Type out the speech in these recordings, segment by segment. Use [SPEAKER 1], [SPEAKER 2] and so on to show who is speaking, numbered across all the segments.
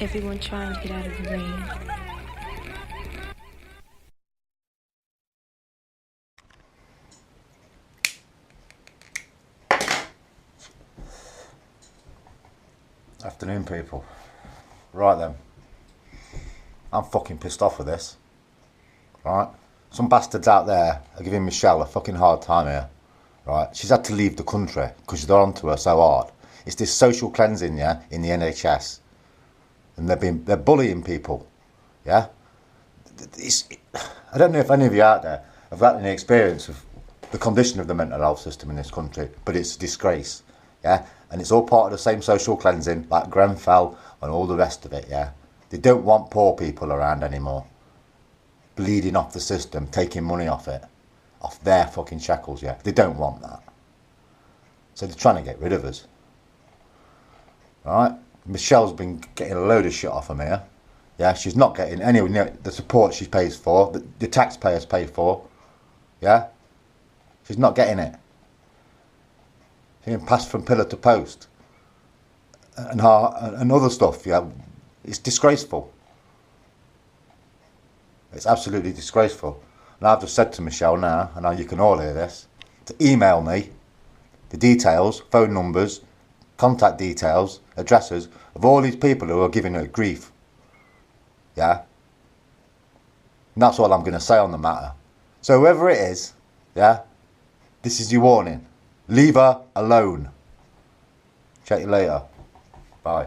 [SPEAKER 1] Everyone trying to get out of the rain.
[SPEAKER 2] Afternoon, people. Right then. I'm fucking pissed off with this. Right? Some bastards out there are giving Michelle a fucking hard time here. Right? She's had to leave the country because they're onto her so hard. It's this social cleansing, yeah, in the NHS. And they're bullying people. Yeah? I don't know if any of you out there have had any experience of the condition of the mental health system in this country, but it's a disgrace. Yeah? And it's all part of the same social cleansing, like Grenfell and all the rest of it, yeah? They don't want poor people around anymore. Bleeding off the system, taking money off it. Off their fucking shackles, yeah? They don't want that. So they're trying to get rid of us. Right? Michelle's been getting a load of shit off of here. Yeah? She's not getting any the support she pays for, the taxpayers pay for. Yeah? She's not getting it. She's being passed from pillar to post. And other stuff, yeah? It's disgraceful. It's absolutely disgraceful. And I've just said to Michelle now, and now you can all hear this, to email me the details, phone numbers, contact details, addresses of all these people who are giving her grief. Yeah? And that's all I'm going to say on the matter. So whoever it is, yeah, this is your warning. Leave her alone. Check you later. Bye.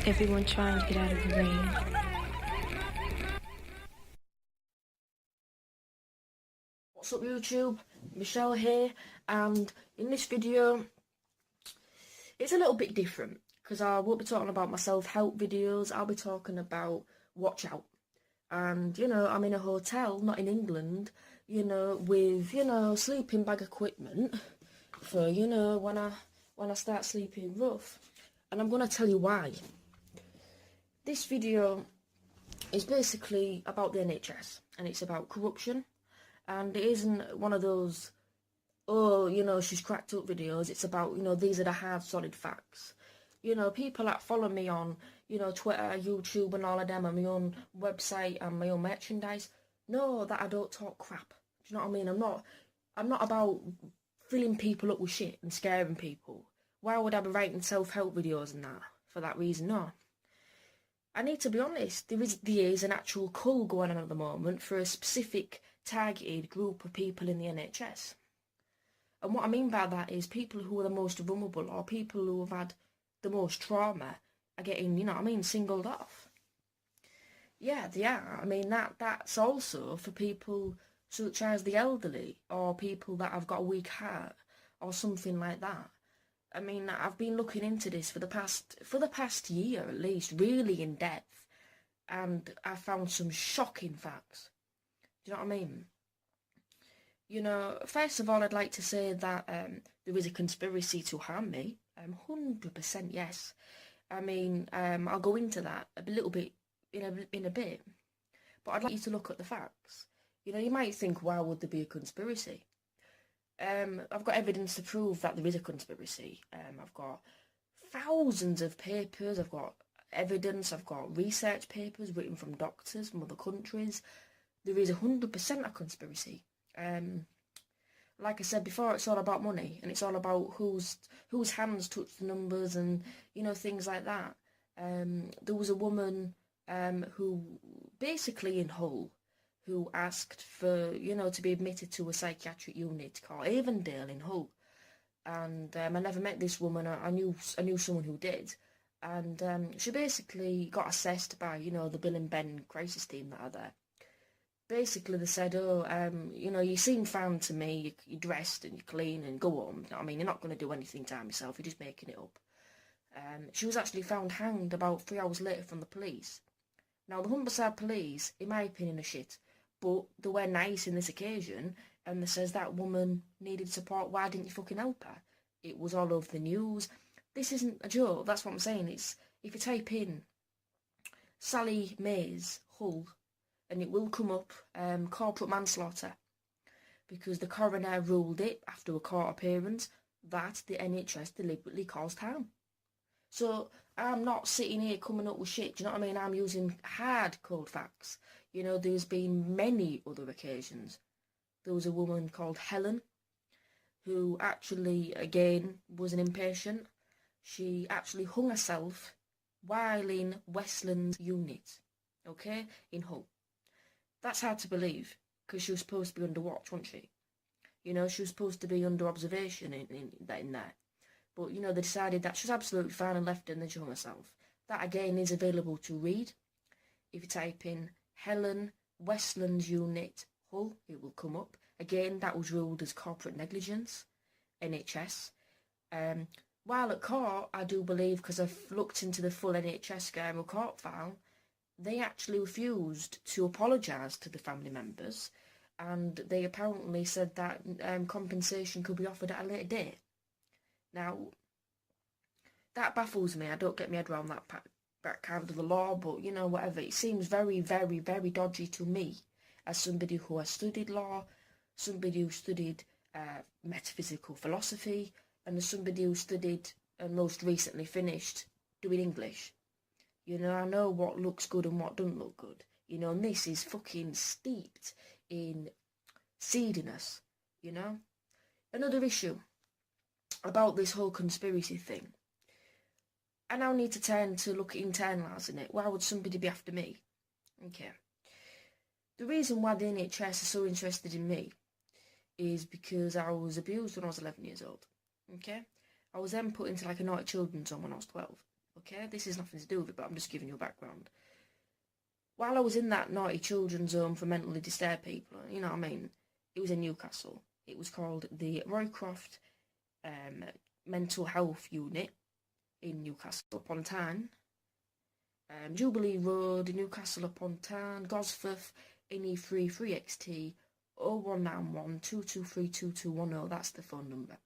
[SPEAKER 1] Everyone trying to get out of the rain.
[SPEAKER 3] What's up YouTube, Michelle here, and in this video it's a little bit different because I won't be talking about my self-help videos. I'll be talking about watch out. And you know, I'm in a hotel, not in England, you know, with, you know, sleeping bag equipment for, you know, when I start sleeping rough. And I'm going to tell you why. This video is basically about the NHS, and it's about corruption, and it isn't one of those, oh, you know, she's cracked up videos. It's about, you know, these are the hard, solid facts. You know, people that follow me on, you know, Twitter, YouTube and all of them, and my own website and my own merchandise, know that I don't talk crap. Do you know what I mean? I'm not about filling people up with shit and scaring people. Why would I be writing self-help videos and that for that reason? No. I need to be honest, there is an actual cull going on at the moment for a specific targeted group of people in the NHS. And what I mean by that is people who are the most vulnerable or people who have had the most trauma are getting, you know what I mean, singled off. Yeah, they are. I mean, that's also for people such as the elderly or people that have got a weak heart or something like that. I mean, I've been looking into this for the past year at least, really in depth, and I found some shocking facts. Do you know what I mean? You know, first of all, I'd like to say that there is a conspiracy to harm me. 100% yes. I mean, I'll go into that a little bit in a bit, but I'd like you to look at the facts. You know, you might think, why would there be a conspiracy? I've got evidence to prove that there is a conspiracy. I've got thousands of papers, I've got evidence, I've got research papers written from doctors from other countries. There is 100% a conspiracy. Like I said before, it's all about money, and it's all about whose hands touch the numbers and, you know, things like that. There was a woman who basically in Hull who asked for, you know, to be admitted to a psychiatric unit called Avondale in Hull. And I never met this woman. I knew someone who did. And she basically got assessed by, you know, the Bill and Ben crisis team that are there. Basically, they said, oh, you know, you seem fine to me, you're dressed and you're clean and go home. I mean, you're not going to do anything to harm yourself, you're just making it up. She was actually found hanged about 3 hours later from the police. Now, the Humberside police, in my opinion, are shit. But they were nice in this occasion, and they says that woman needed support. Why didn't you fucking help her? It was all over the news. This isn't a joke. That's what I'm saying. It's, if you type in Sally Mays Hull, and it will come up corporate manslaughter, because the coroner ruled it after a court appearance that the NHS deliberately caused harm. So I'm not sitting here coming up with shit. Do you know what I mean? I'm using hard, cold facts. You know, there's been many other occasions. There was a woman called Helen who actually, again, was an inpatient. She actually hung herself while in Westland's unit, okay, in Hull. That's hard to believe, because she was supposed to be under watch, wasn't she? You know, she was supposed to be under observation in there. But, you know, they decided that she was absolutely fine and left her, and then she hung herself. That, again, is available to read. If you type in Helen Westland's unit Hull, it will come up. Again, that was ruled as corporate negligence, NHS. While at court, I do believe, because I've looked into the full NHS court file, they actually refused to apologise to the family members, and they apparently said that compensation could be offered at a later date. Now, that baffles me. I don't get my head around that kind of the law, but, you know, whatever. It seems very, very, very dodgy to me, as somebody who has studied law, somebody who studied metaphysical philosophy, and as somebody who studied and most recently finished doing English. You know, I know what looks good and what doesn't look good. You know, and this is fucking steeped in seediness, you know. Another issue about this whole conspiracy thing. I now need to turn to look at internalising it. Why would somebody be after me? Okay. The reason why the NHS is so interested in me is because I was abused when I was 11 years old. Okay? I was then put into like a naughty children's home when I was 12. Okay? This has nothing to do with it, but I'm just giving you a background. While I was in that naughty children's home for mentally disturbed people, you know what I mean? It was in Newcastle. It was called the Roycroft Mental Health Unit in Newcastle upon Tyne. Jubilee Road, Newcastle upon Tyne, Gosforth, NE33XT 0191 223 2210. That's the phone number.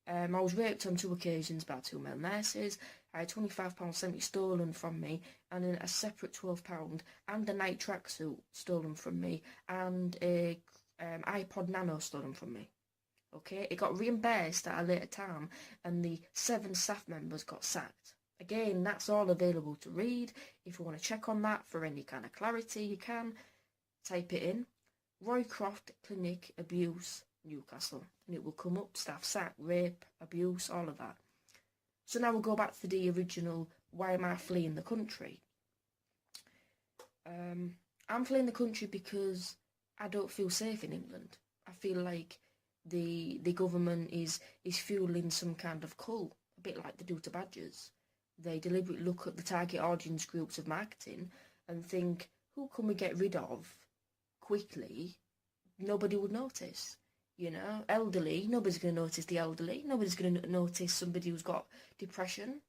[SPEAKER 3] I was raped on 2 occasions by 2 male nurses. I had £25.70 stolen from me, and then a separate £12 and a night tracksuit stolen from me, and a iPod Nano stolen from me. Okay, it got reimbursed at a later time, and the 7 staff members got sacked. Again, that's all available to read. If you want to check on that for any kind of clarity, you can type it in. Roycroft Clinic Abuse Newcastle, and it will come up. Staff sack, rape, abuse, all of that. So now we'll go back to the original, why am I fleeing the country? I'm fleeing the country because I don't feel safe in England. I feel like the government is fueling some kind of cull, a bit like they do to badgers. They deliberately look at the target audience groups of marketing and think, who can we get rid of quickly? Nobody would notice. You know, elderly, nobody's going to notice the elderly. Nobody's going to notice somebody who's got depression.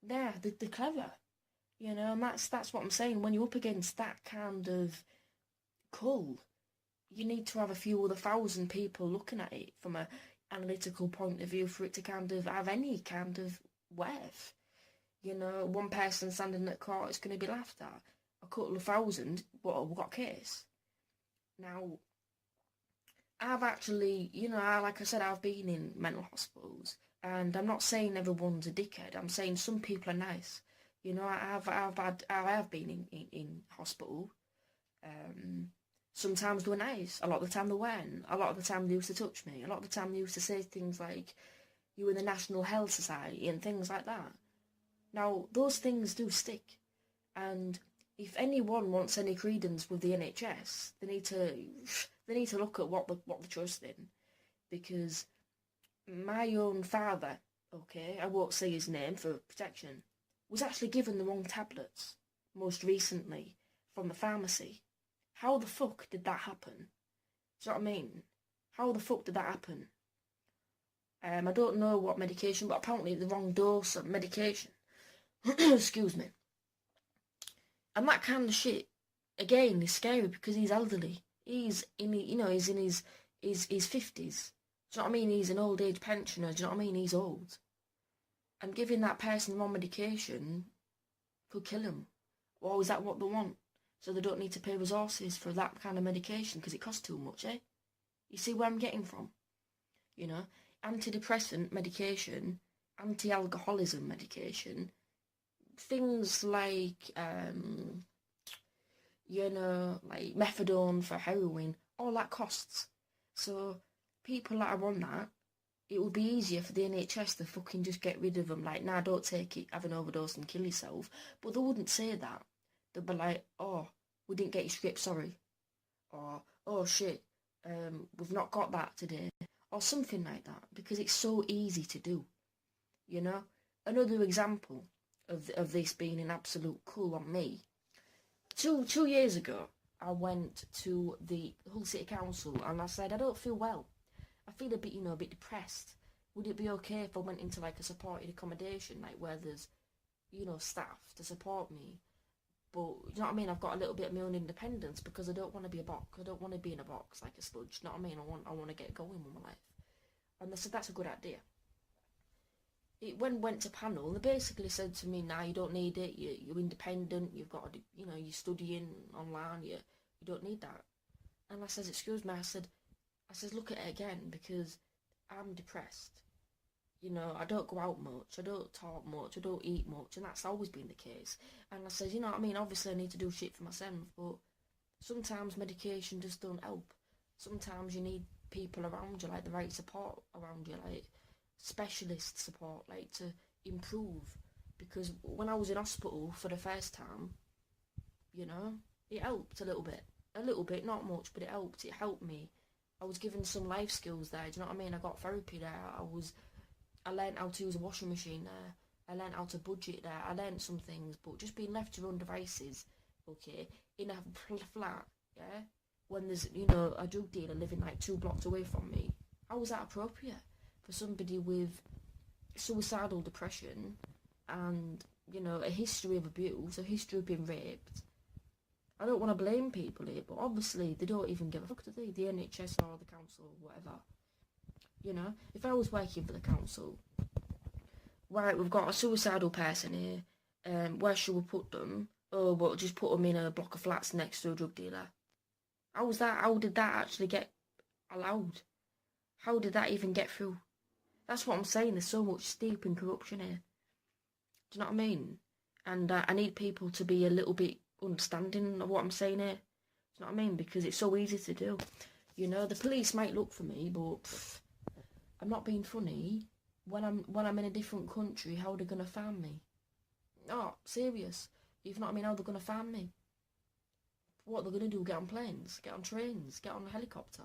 [SPEAKER 3] They're clever. You know, and that's what I'm saying. When you're up against that kind of cull, you need to have a few other thousand people looking at it from an analytical point of view for it to kind of have any kind of worth. You know, one person standing at court is going to be laughed at. A couple of thousand, we've got a case. Now, I've actually, you know, like I said, I've been in mental hospitals, and I'm not saying everyone's a dickhead. I'm saying some people are nice. You know, I have been in hospital. Sometimes they were nice. A lot of the time they weren't. A lot of the time they used to touch me. A lot of the time they used to say things like, "You were in the National Health Society," and things like that. Now, those things do stick, and if anyone wants any credence with the NHS, they need to look at what they're trusting, because my own father, okay, I won't say his name for protection, was actually given the wrong tablets most recently from the pharmacy. How the fuck did that happen? Do you know what I mean? How the fuck did that happen? I don't know what medication, but apparently the wrong dose of medication. Excuse me. And that kind of shit, again, is scary because he's elderly. He's in his 50s. Do you know what I mean? He's an old age pensioner. Do you know what I mean? He's old. And giving that person the wrong medication could kill him. Or is that what they want? So they don't need to pay resources for that kind of medication because it costs too much, eh? You see where I'm getting from? You know, antidepressant medication, anti-alcoholism medication, things like, you know, like methadone for heroin, all that costs. So people that are on that, it would be easier for the NHS to fucking just get rid of them. Like, nah, don't take it, have an overdose and kill yourself. But they wouldn't say that. They'd be like, oh, we didn't get your script, sorry. Or, oh shit, we've not got that today. Or something like that. Because it's so easy to do. You know? Another example of this being an absolute cull on me. Two years ago, I went to the Hull City Council and I said, I don't feel well. I feel a bit depressed. Would it be okay if I went into like a supported accommodation, like where there's, staff to support me? But, you know what I mean, I've got a little bit of my own independence because I don't want to be a box. I don't want to be in a box like a sludge, you know what I mean? I want to get going with my life. And they said, that's a good idea. It went to panel, they basically said to me, nah, you don't need it, you're independent, you've got to, you're studying online, you don't need that. And I says, excuse me, I said, look at it again, because I'm depressed. I don't go out much, I don't talk much, I don't eat much, and that's always been the case. And I says, obviously I need to do shit for myself, but sometimes medication just don't help. Sometimes you need people around you, like the right support around you, like specialist support, like to improve. Because when I was in hospital for the first time, it helped a little bit, not much, but it helped me. I was given some life skills there, do you know what I mean? I got therapy there, I learned how to use a washing machine there, I learned how to budget there, I learned some things, but just being left to your own devices, okay, in a flat, yeah, when there's, a drug dealer living like 2 blocks away from me, how was that appropriate for somebody with suicidal depression and, a history of abuse, a history of being raped? I don't want to blame people here, but obviously they don't even give a fuck, do they? The NHS or the council or whatever. If I was working for the council, right, we've got a suicidal person here, where should we put them? Oh, well, just put them in a block of flats next to a drug dealer. How did that actually get allowed? How did that even get through? That's what I'm saying. There's so much steeping corruption here. Do you know what I mean? And I need people to be a little bit understanding of what I'm saying here. Do you know what I mean? Because it's so easy to do. You know, the police might look for me, but I'm not being funny. When I'm in a different country, how are they gonna find me? Oh, serious. You know what I mean? How they're gonna find me? What they're gonna do? Get on planes? Get on trains? Get on a helicopter?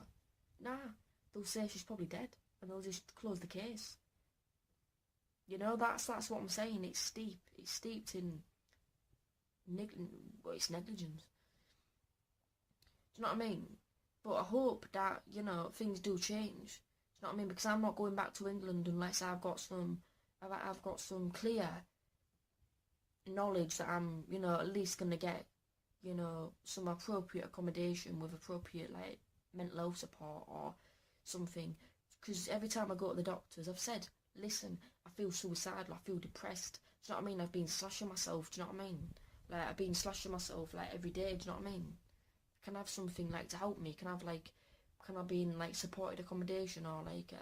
[SPEAKER 3] Nah. They'll say she's probably dead, and they'll just close the case. You know, that's what I'm saying. It's steep. It's steeped in it's negligence. Do you know what I mean? But I hope that, you know, things do change. Do you know what I mean? Because I'm not going back to England unless I've got some clear knowledge that I'm, you know, at least gonna get, you know, some appropriate accommodation with appropriate, like, mental health support or something. Because every time I go to the doctors, I've said, listen, I feel suicidal, I feel depressed. Do you know what I mean? I've been slashing myself, do you know what I mean? Like, I've been slashing myself, like, every day, do you know what I mean? Can I have something, like, to help me? Can I be in, like, supported accommodation or, like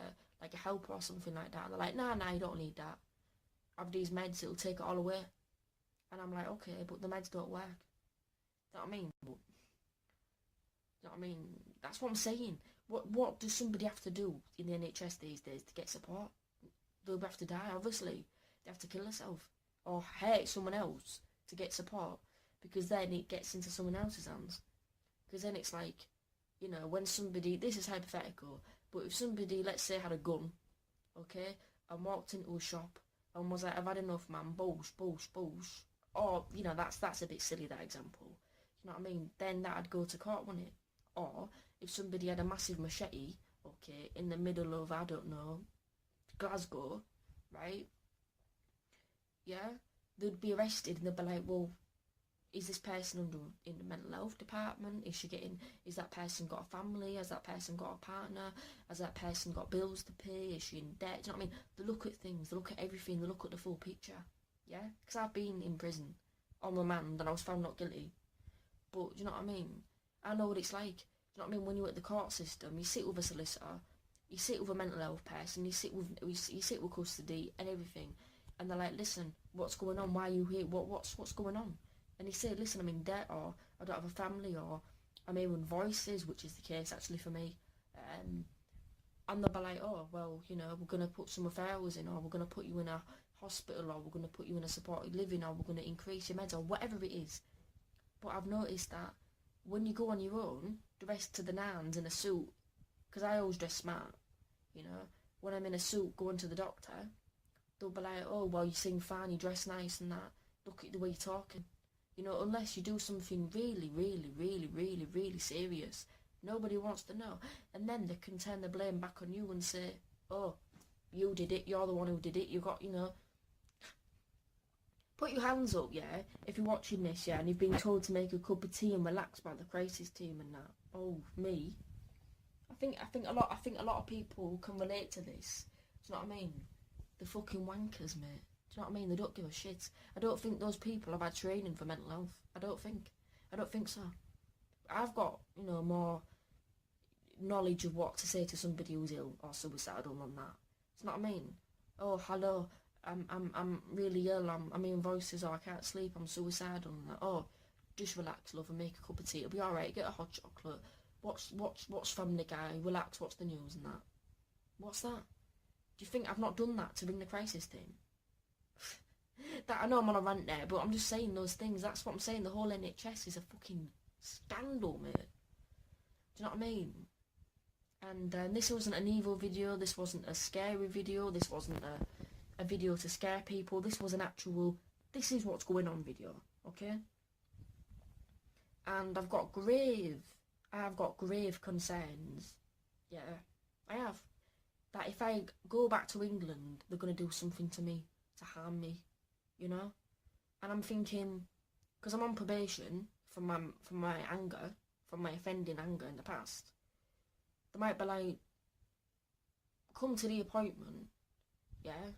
[SPEAKER 3] a helper or something like that? And they're like, nah, you don't need that. Have these meds, it'll take it all away. And I'm like, okay, but the meds don't work. Do you know what I mean? But, you know what I mean? That's what I'm saying. What does somebody have to do in the NHS these days to get support? They'll have to die, obviously. They have to kill themselves or hurt someone else to get support, because then it gets into someone else's hands. Because then it's like, you know, when somebody, this is hypothetical, but if somebody, let's say, had a gun, okay, and walked into a shop and was like, I've had enough, man, boosh, or, you know, that's a bit silly, that example. You know what I mean? Then that'd go to court, wouldn't it? Or if somebody had a massive machete, okay, in the middle of, I don't know, Glasgow, right? Yeah, they'd be arrested and they'd be like, well, is this person in the mental health department? Is that person got a family? Has that person got a partner? Has that person got bills to pay? Is she in debt? Do you know what I mean? They look at things, they look at everything, they look at the full picture. Yeah? Because I've been in prison on remand and I was found not guilty. But, do you know what I mean? I know what it's like. Do you know what I mean? When you're at the court system, you sit with a solicitor, you sit with a mental health person, you sit with custody and everything. And they're like, listen, what's going on? Why are you here? What's going on? And he said, listen, I'm in debt, or I don't have a family, or I'm hearing voices, which is the case actually for me. And they'll be like, oh, well, you know, we're going to put some referrals in, or we're going to put you in a hospital, or we're going to put you in a supported living, or we're going to increase your meds, or whatever it is. But I've noticed that when you go on your own, dressed to the nines in a suit, because I always dress smart, you know, when I'm in a suit going to the doctor, they'll be like, oh, well, you seem fine, you dress nice and that, look at the way you're talking. You know, unless you do something really, really, really, really, really serious, nobody wants to know. And then they can turn the blame back on you and say, oh, you did it, you're the one who did it, you got, you know. Put your hands up, yeah, if you're watching this, yeah, and you've been told to make a cup of tea and relax by the crisis team and that. Oh, me. I think a lot of people can relate to this. Do you know what I mean? The fucking wankers, mate. Do you know what I mean? They don't give a shit. I don't think those people have had training for mental health. I don't think so. I've got, you know, more knowledge of what to say to somebody who's ill or suicidal than that. Do you know what I mean? Oh, hello, I'm really ill. I'm hearing voices. Oh, I can't sleep. I'm suicidal. And that. Oh, just relax, love, and make a cup of tea. It'll be all right. Get a hot chocolate. Watch Family Guy. Relax. Watch the news and that. What's that? Do you think I've not done that to ring the crisis team? That I know I'm on a rant there, but I'm just saying those things. That's what I'm saying. The whole NHS is a fucking scandal, mate. Do you know what I mean? And this wasn't an evil video. This wasn't a scary video. This wasn't a video to scare people. This was an actual, this is what's going on video, okay? And I've got grave concerns. Yeah, I have. That if I go back to England, they're going to do something to me, to harm me, you know? And I'm thinking, because I'm on probation from my anger, from my offending anger in the past, they might be like, come to the appointment, yeah?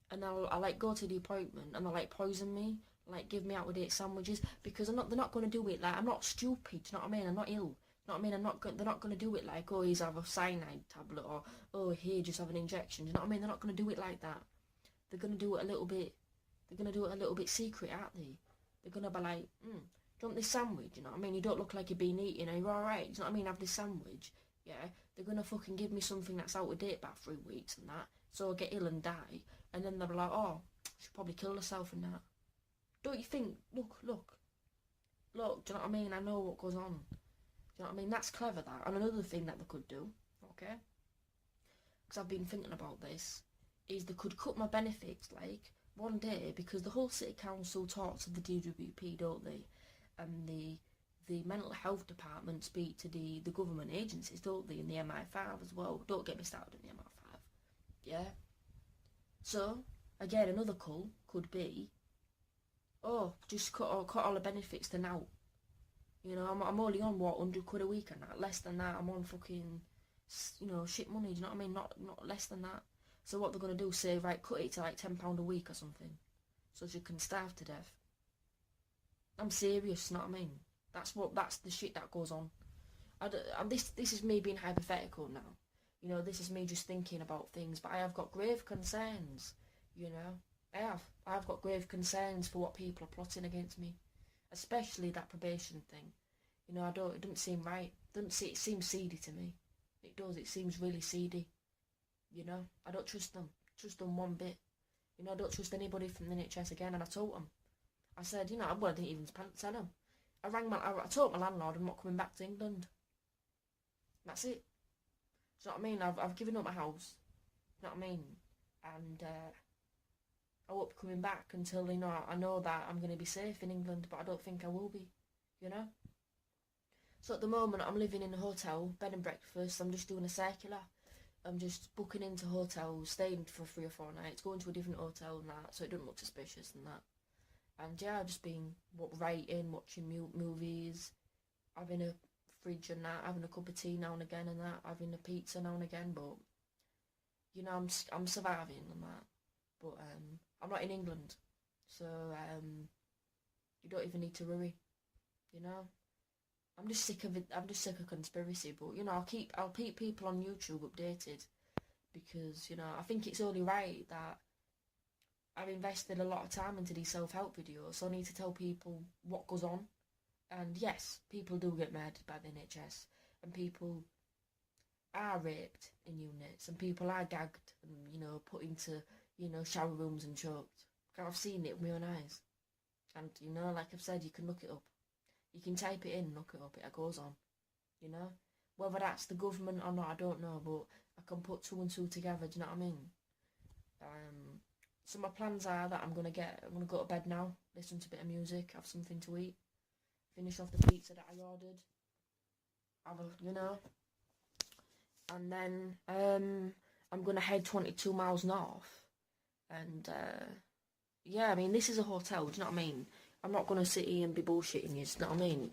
[SPEAKER 3] And I'll like go to the appointment and they'll like poison me, like give me out-of-date sandwiches, because they're not going to do it. Like, I'm not stupid, do you know what I mean? I'm not ill. know what I mean? They're not going to do it like, oh, here's have a cyanide tablet, or oh, here, just have an injection. Do you know what I mean? They're not going to do it like that. They're going to do it a little bit. They're going to do it a little bit secret, aren't they? They're going to be like, do you want this sandwich? You know what I mean? You don't look like you've been eating. Are you all right? Do you know what I mean? Have this sandwich. Yeah. They're going to fucking give me something that's out of date about 3 weeks and that, so I'll get ill and die. And then they'll be like, oh, she'll probably kill herself and that. Don't you think? Look. Do you know what I mean? I know what goes on. Do you know what I mean? That's clever, that. And another thing that they could do, okay, because I've been thinking about this, is they could cut my benefits, like, one day, because the whole city council talks to the DWP, don't they? And the mental health department speak to the government agencies, don't they? And the MI5 as well. Don't get me started on the MI5. Yeah? So, again, another cull could be, oh, just cut all the benefits to now. You know, I'm only on, what, 100 quid a week and that. Less than that, I'm on fucking, you know, shit money, do you know what I mean? Not less than that. So what they're going to do, say, right, cut it to like £10 a week or something, so she can starve to death. I'm serious, you know what I mean? That's the shit that goes on. This is me being hypothetical now. You know, this is me just thinking about things, but I have got grave concerns, you know. I've got grave concerns for what people are plotting against me, especially that probation thing. You know, it doesn't seem right. It seems seedy to me. It does. It seems really seedy. You know, I don't trust them one bit. You know, I don't trust anybody from the NHS again. And I told them, I said, you know, I didn't even tell them. I told my landlord I'm not coming back to England. That's it. Do you know what I mean? I've given up my house. You know what I mean? And I won't be coming back until, you know, I know that I'm going to be safe in England, but I don't think I will be, you know? So at the moment, I'm living in a hotel, bed and breakfast. I'm just doing a circular. I'm just booking into hotels, staying for 3 or 4 nights, going to a different hotel and that, so it doesn't look suspicious and that. And yeah, I've just been writing, watching movies, having a fridge and that, having a cup of tea now and again and that, having a pizza now and again, but, you know, I'm surviving and that. But I'm not in England, so you don't even need to worry, you know. I'm just sick of it. I'm just sick of conspiracy, but you know, I'll keep people on YouTube updated, because you know, I think it's only right that I've invested a lot of time into these self-help videos, so I need to tell people what goes on. And yes, people do get murdered by the NHS, and people are raped in units, and people are gagged and, you know, put into, you know, shower rooms and choked. I've seen it with my own eyes. And, you know, like I've said, you can look it up. You can type it in and look it up. It goes on, you know. Whether that's the government or not, I don't know, but I can put 2 and 2 together, do you know what I mean? So my plans are that I'm going to go to bed now, listen to a bit of music, have something to eat, finish off the pizza that I ordered, you know, and then I'm going to head 22 miles north, and yeah, I mean, this is a hotel, do you know what I mean? I'm not going to sit here and be bullshitting you, do you know what I mean?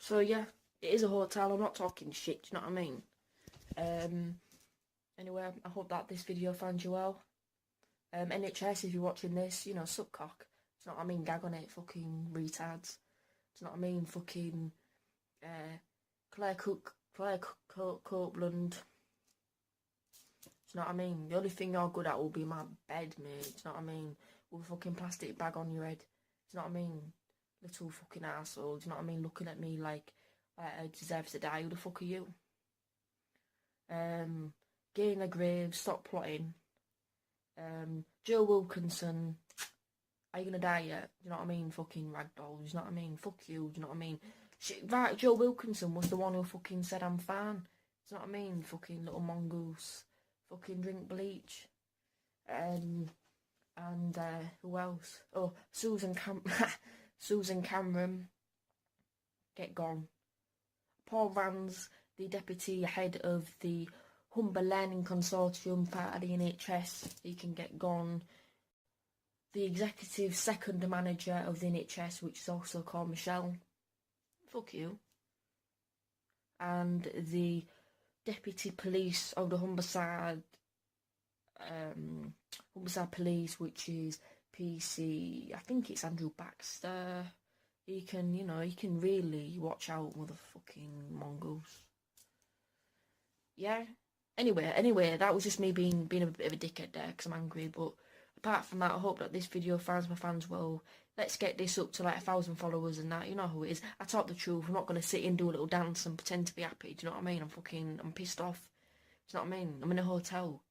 [SPEAKER 3] So yeah, it is a hotel, I'm not talking shit, do you know what I mean? Anyway, I hope that this video finds you well. NHS, if you're watching this, you know, suck cock. Do you know what I mean? Gag on it, fucking retards. Do you know what I mean? Fucking Claire Copeland. Do you know what I mean? The only thing you're good at will be my bed, mate. Do you know what I mean? With a fucking plastic bag on your head. Do you know what I mean? Little fucking arsehole. Do you know what I mean? Looking at me like I deserve to die. Who the fuck are you? Get in the grave, stop plotting. Joe Wilkinson, are you gonna die yet? Do you know what I mean? Fucking ragdoll, do you know what I mean? Fuck you, do you know what I mean? Right, Joe Wilkinson was the one who fucking said I'm fine. Do you know what I mean? Fucking little mongoose. Fucking drink bleach. And who else? Oh, Susan Cameron. Get gone. Paul Vans, the deputy head of the Humber Learning Consortium, part of the NHS. He can get gone. the executive second manager of the NHS, which is also called Michelle. Fuck you. And the deputy police of the Humberside Police, which is PC, I think it's Andrew Baxter. He can really watch out with the fucking Mongols. Yeah. Anyway, that was just me being a bit of a dickhead there because I'm angry. But apart from that, I hope that this video finds my fans well. Let's get this up to like 1,000 followers and that. You know who it is. I talk the truth. I'm not going to sit and do a little dance and pretend to be happy. Do you know what I mean? I'm pissed off. Do you know what I mean? I'm in a hotel.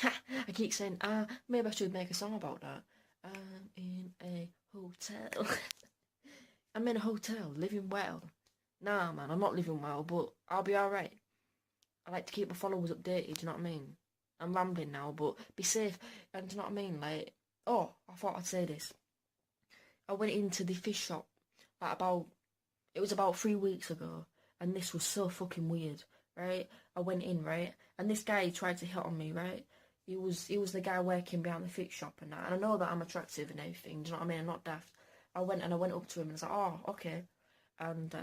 [SPEAKER 3] I keep saying, maybe I should make a song about that. I'm in a hotel. I'm in a hotel, living well. Nah, man, I'm not living well, but I'll be alright. I like to keep my followers updated, do you know what I mean? I'm rambling now, but be safe, and do you know what I mean? Like, oh, I thought I'd say this. I went into the fish shop, it was about 3 weeks ago, and this was so fucking weird, right? I went in, right? And this guy tried to hit on me, right? He was the guy working behind the fish shop and that, and I know that I'm attractive and everything, do you know what I mean? I'm not daft. I went up to him and I was like, oh, okay. And,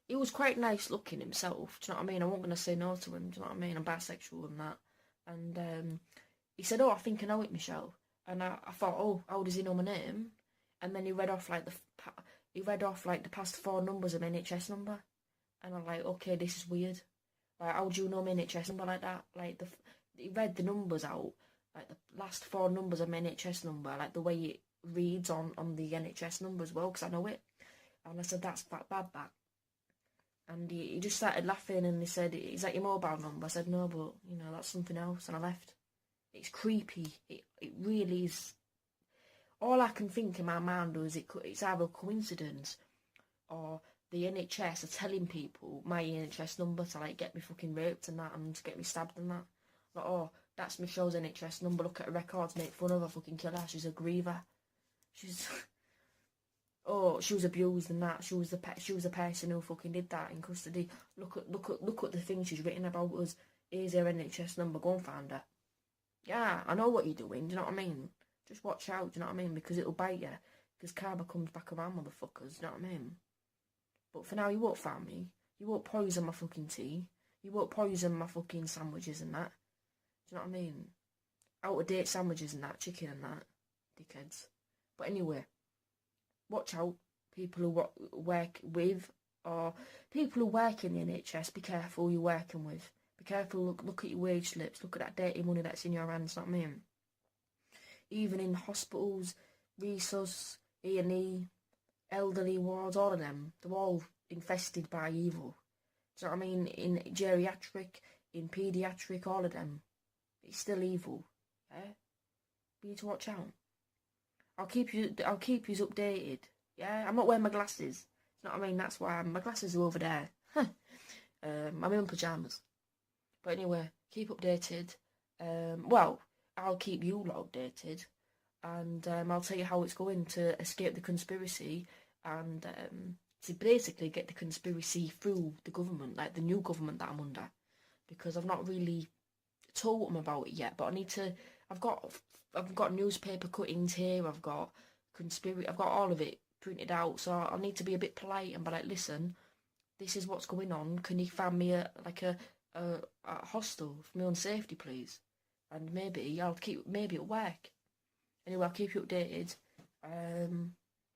[SPEAKER 3] he was quite nice looking himself, do you know what I mean? I wasn't going to say no to him, do you know what I mean? I'm bisexual and that. And he said, oh, I think I know it, Michelle. And I thought, oh, how does he know my name? And then he read off like the past 4 numbers of my NHS number. And I'm like, okay, this is weird. Like, how do you know my NHS number like that? Like, he read the numbers out, like the last 4 numbers of my NHS number, like the way it reads on the NHS number as well, because I know it. And I said, that's bad, that. And he just started laughing and he said, is that your mobile number? I said, no, but, that's something else. And I left. It's creepy. It really is. All I can think in my mind is it's either a coincidence or the NHS are telling people my NHS number to, like, get me fucking raped and that and to get me stabbed and that. Like, oh, that's Michelle's NHS number. Look at her records, make fun of her, fucking kill her. She's a griever. Oh, she was abused and that. She was the person who fucking did that in custody. Look at the thing she's written about us. Here's her NHS number. Go and find her. Yeah, I know what you're doing. Do you know what I mean? Just watch out. Do you know what I mean? Because it'll bite you. Because karma comes back around, motherfuckers. Do you know what I mean? But for now, you won't find me. You won't poison my fucking tea. You won't poison my fucking sandwiches and that. Do you know what I mean? Out of date sandwiches and that, chicken and that, dickheads. But anyway. Watch out, people who work with, or people who work in the NHS, be careful who you're working with. Be careful, look at your wage slips, look at that dirty money that's in your hands, not me. Even in hospitals, resus, E&E, elderly wards, all of them, they're all infested by evil. Do you know what I mean? In geriatric, in paediatric, all of them, it's still evil. Yeah? We need to watch out. I'll keep you updated. Yeah, I'm not wearing my glasses. You know what I mean? That's why my glasses are over there. I'm in pyjamas. But anyway, keep updated. Well, I'll keep you lot updated, and I'll tell you how it's going to escape the conspiracy and to basically get the conspiracy through the government, like the new government that I'm under, because I've not really told them about it yet. But I need to. I've got newspaper cuttings here. I've got all of it printed out. So I need to be a bit polite and be like, listen, this is what's going on. Can you find me a hostel for my own safety, please? And maybe it'll work. Anyway, I'll keep you updated.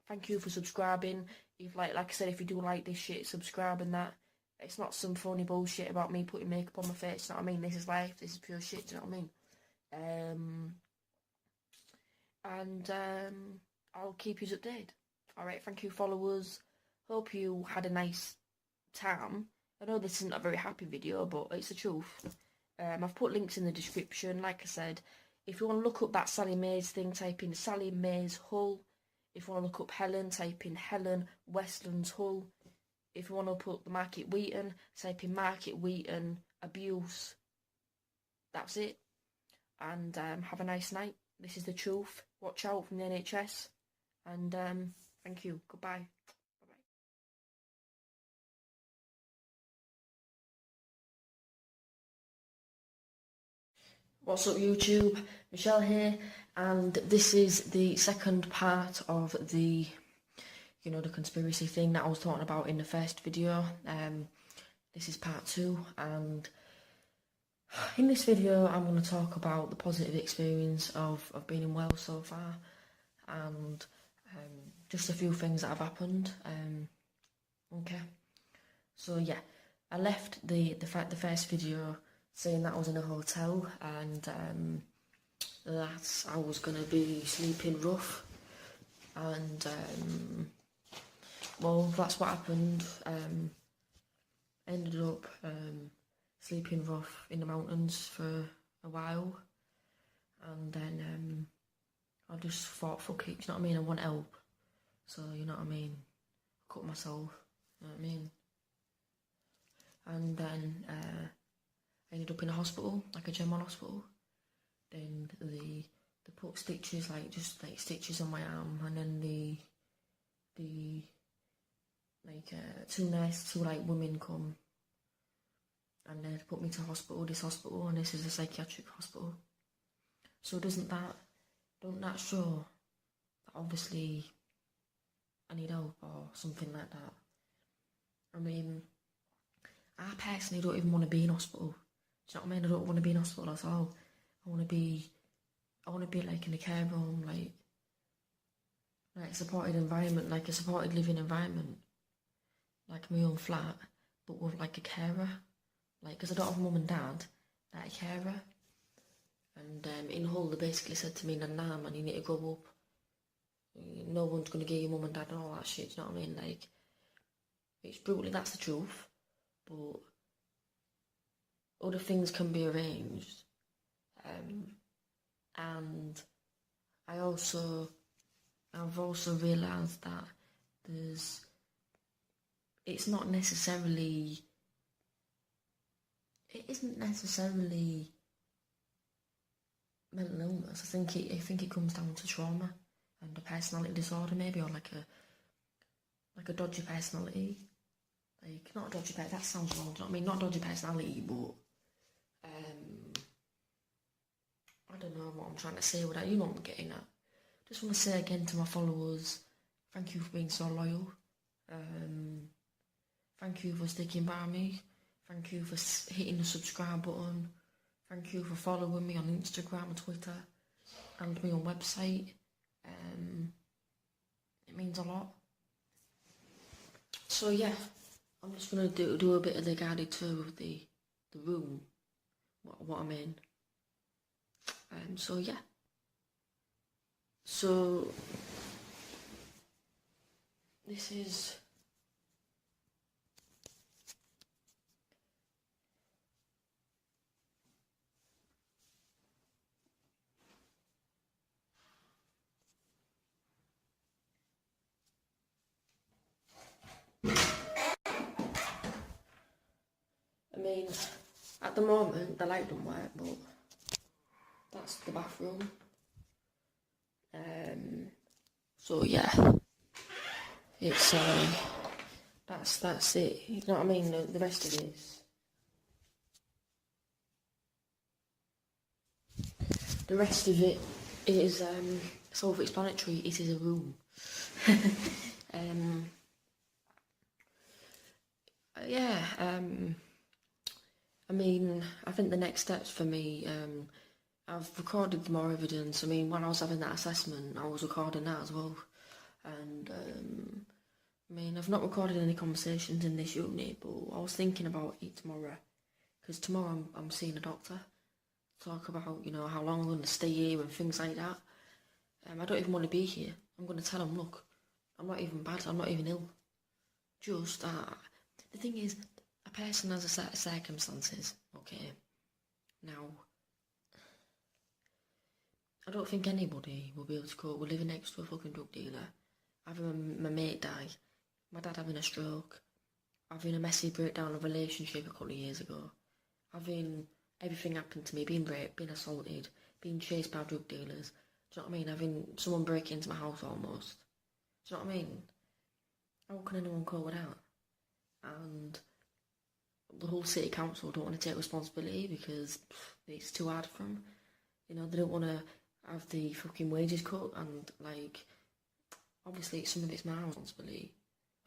[SPEAKER 3] Thank you for subscribing. If like I said, if you do like this shit, subscribe and that. It's not some phony bullshit about me putting makeup on my face. You know what I mean? This is life. This is pure shit. Do you know what I mean? I'll keep you updated. Alright, thank you followers. Hope you had a nice time. I know this isn't a very happy video, but it's the truth. I've put links in the description. Like I said, if you want to look up that Sally Mays thing, type in Sally Mays Hull. If you want to look up Helen, type in Helen Westlands Hull. If you want to put the Market Wheaton, type in Market Wheaton Abuse. That's it. And have a nice night. This is the truth. Watch out from the NHS. And thank you. Goodbye. Bye-bye. What's up, YouTube? Michelle here, and this is the second part of the, the conspiracy thing that I was talking about in the first video. This is part 2, and in this video I'm going to talk about the positive experience of being in Wales so far, and just a few things that have happened. Okay, so yeah, I left the first video saying that I was in a hotel, and that I was going to be sleeping rough, and well, that's what happened. Ended up sleeping rough in the mountains for a while, and then I just thought, fuck it, you know what I mean, I want help, so you know what I mean, I cut myself, you know what I mean, and then I ended up in a hospital, like a German hospital. Then they put stitches, just stitches on my arm, and then two women come, and they put me to this hospital, and this is a psychiatric hospital. So don't that show that obviously I need help or something like that? I mean, I personally don't even want to be in hospital. Do you know what I mean? I don't want to be in hospital at all. I want to be like in a care home, like a supported environment, like a supported living environment, like my own flat, but with like a carer, because I don't have mum and dad, like a carer. And in Hull they basically said to me, nah man, you need to grow up. No one's gonna get your mum and dad and all that shit. Do you know what I mean? It's brutally, that's the truth, but other things can be arranged. And I've also realised that it isn't necessarily mental illness. I think it comes down to trauma and a personality disorder, maybe, or like a dodgy personality. Not a dodgy personality, that sounds wrong, do you know what I mean? Not dodgy personality, but I don't know what I'm trying to say with that, you know what I'm getting at. Just want to say again to my followers, thank you for being so loyal. Thank you for sticking by me. Thank you for hitting the subscribe button. Thank you for following me on Instagram and Twitter and me on website. It means a lot. So yeah, I'm just gonna do a bit of the guided tour of the room, what I'm in. So yeah. So this is at the moment the light don't work, but that's the bathroom. So yeah, it's that's it. You know what I mean? The rest of this, is self-explanatory. It is a room. Yeah. I mean, I think the next steps for me, I've recorded more evidence. I mean, when I was having that assessment, I was recording that as well. And, I mean, I've not recorded any conversations in this unit, but I was thinking about it tomorrow. Because tomorrow I'm seeing a doctor. Talk about, how long I'm going to stay here and things like that. I don't even want to be here. I'm going to tell him, look, I'm not even bad, I'm not even ill. Just, the thing is, a person has a set of circumstances, okay? Now, I don't think anybody will be able to cope with living next to a fucking drug dealer, having my mate die, my dad having a stroke, having a messy breakdown of a relationship a couple of years ago, having everything happen to me, being raped, being assaulted, being chased by drug dealers, do you know what I mean? Having someone break into my house almost, do you know what I mean? How can anyone cope with that? And the whole city council don't want to take responsibility because it's too hard for them. You know, they don't want to have the fucking wages cut, and like, obviously some of it's my responsibility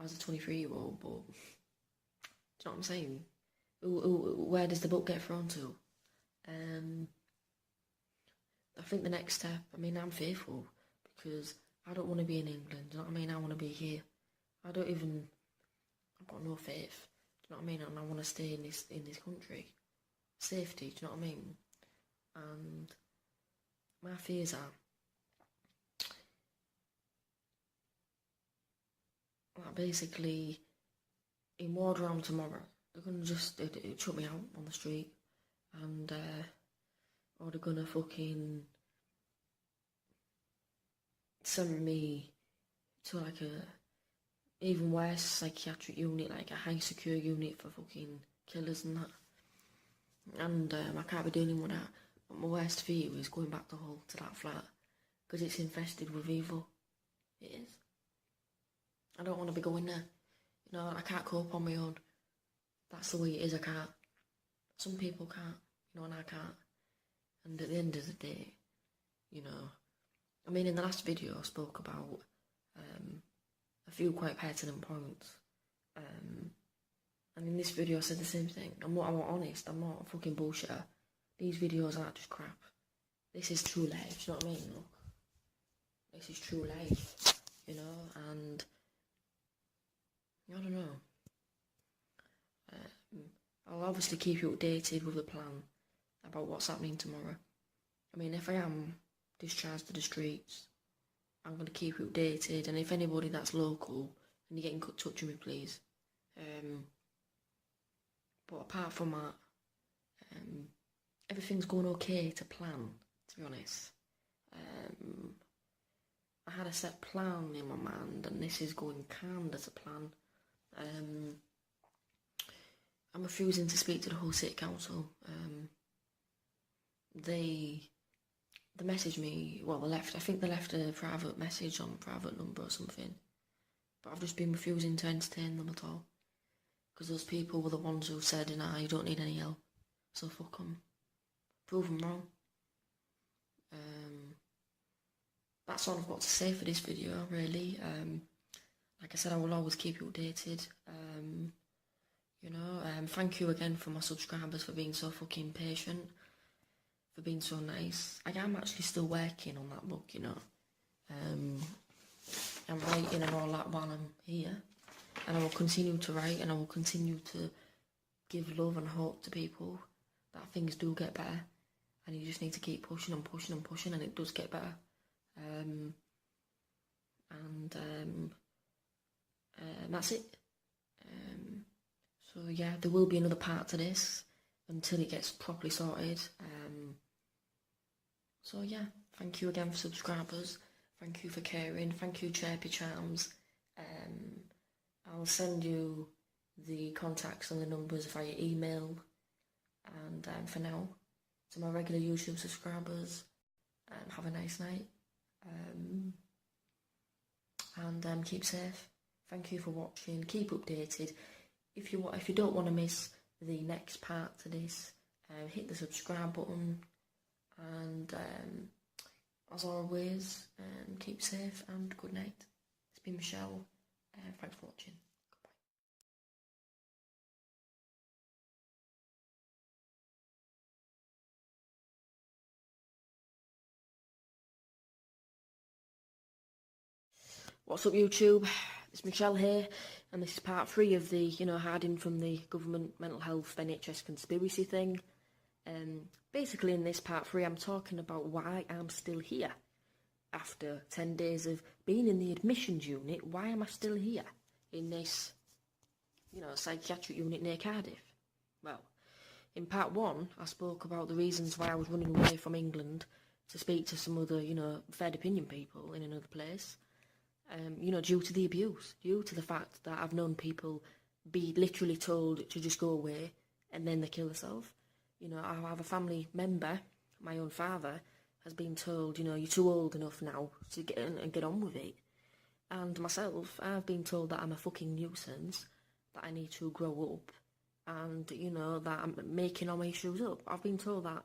[SPEAKER 3] as a 23-year-old, but do you know what I'm saying? Where does the book get thrown to? I think the next step, I mean, I'm fearful because I don't want to be in England, do you know what I mean? I want to be here. I've got no faith, do you know what I mean? And I want to stay in this country. Safety, do you know what I mean? And my fears are that basically in ward round tomorrow, they're going to just chuck me out on the street, and or they're going to fucking send me to like a even worse psychiatric unit, like a high secure unit for fucking killers and that. And I can't be dealing with that. But my worst fear is going back to Hull, to that flat, because it's infested with evil. It is. I don't want to be going there. You know, I can't cope on my own. That's the way it is, I can't. Some people can't, you know, and I can't. And at the end of the day, you know, I mean, in the last video I spoke about a few quite pertinent points. And in this video I said the same thing. I'm honest, I'm not a fucking bullshitter. These videos aren't just crap. This is true life, do you know what I mean? Look, this is true life, you know, and I don't know. I'll obviously keep you updated with the plan about what's happening tomorrow. I mean, if I am discharged to the streets, I'm going to keep you updated, and if anybody that's local, then you get in touch with me, please. But apart from that, everything's going okay to plan, to be honest. I had a set plan in my mind, and this is going kind of to plan. I'm refusing to speak to the whole city council. They messaged me, well, I think they left a private message on a private number or something, but I've just been refusing to entertain them at all, because those people were the ones who said, nah, you don't need any help, so fuck them. Prove them wrong. That's all I've got to say for this video, really. Like I said, I will always keep you updated. You know, thank you again for my subscribers for being so fucking patient, for being so nice. I am actually still working on that book, you know. I'm writing and all that while I'm here, and I will continue to write, and I will continue to give love and hope to people that things do get better, and you just need to keep pushing and pushing and pushing, and it does get better. That's it. So yeah, there will be another part to this until it gets properly sorted. So yeah, thank you again for subscribers. Thank you for caring. Thank you, Chirpy Charms. I'll send you the contacts and the numbers via email. And for now, to my regular YouTube subscribers, have a nice night. And keep safe. Thank you for watching. Keep updated. If you don't want to miss the next part to this, hit the subscribe button. And as always, keep safe and good night. It's been Michelle. Thanks for watching. Goodbye. What's up, YouTube? It's Michelle here, and this is part 3 of the, hiding from the government mental health NHS conspiracy thing. Basically in this part 3 I'm talking about why I'm still here. After 10 days of being in the admissions unit, why am I still here in this, psychiatric unit near Cardiff? Well, in part 1 I spoke about the reasons why I was running away from England to speak to some other, fair opinion people in another place. Due to the abuse, due to the fact that I've known people be literally told to just go away and then they kill themselves. I have a family member, my own father, has been told, you're too old enough now to get on with it. And myself, I've been told that I'm a fucking nuisance, that I need to grow up, and, that I'm making all my issues up. I've been told that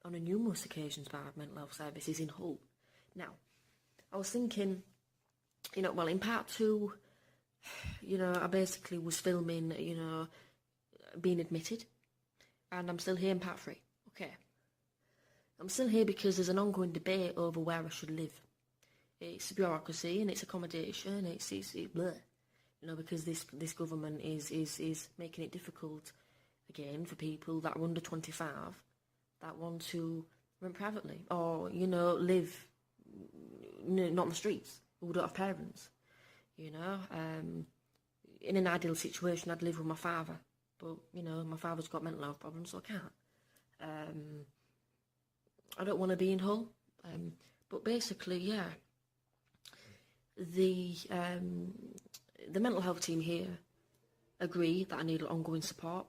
[SPEAKER 3] on a numerous occasions by mental health services in Hull. Now, I was thinking, well, in part 2, I basically was filming, being admitted, and I'm still here in part 3. Okay. I'm still here because there's an ongoing debate over where I should live. It's bureaucracy and it's accommodation. It's blah. Because this government is making it difficult again for people that are under 25 that want to rent privately or live not on the streets, who don't have parents. In an ideal situation, I'd live with my father, but my father's got mental health problems, so I can't. I don't want to be in Hull, but basically, yeah. The mental health team here agree that I need ongoing support.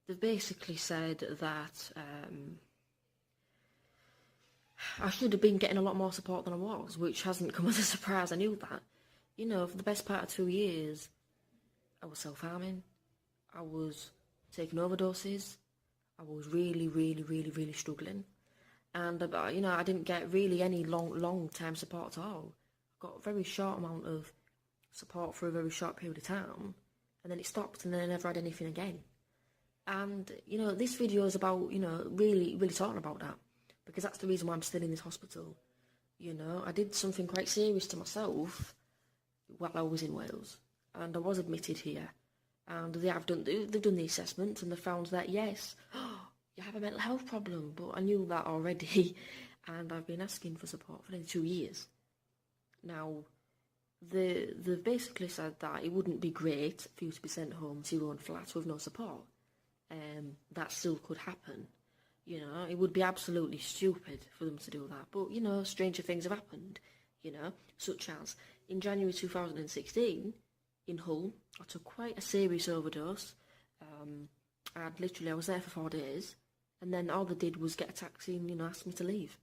[SPEAKER 3] They've basically said that I should have been getting a lot more support than I was, which hasn't come as a surprise. I knew that. For the best part of 2 years, I was self-harming, I was taking overdoses, I was really, really, really, really struggling. And, I didn't get really any long-term support at all. I got a very short amount of support for a very short period of time, and then it stopped, and then I never had anything again. And, this video is about, really, really talking about that, because that's the reason why I'm still in this hospital. I did something quite serious to myself while I was in Wales, and I was admitted here, and they've done the assessment, and they found that, yes, you have a mental health problem, but I knew that already, and I've been asking for support for nearly 2 years. Now, they've basically said that it wouldn't be great for you to be sent home to your own flat with no support. That still could happen. It would be absolutely stupid for them to do that. But, stranger things have happened, such as in January 2016, in Hull, I took quite a serious overdose. I was there for 4 days, and then all they did was get a taxi and, ask me to leave.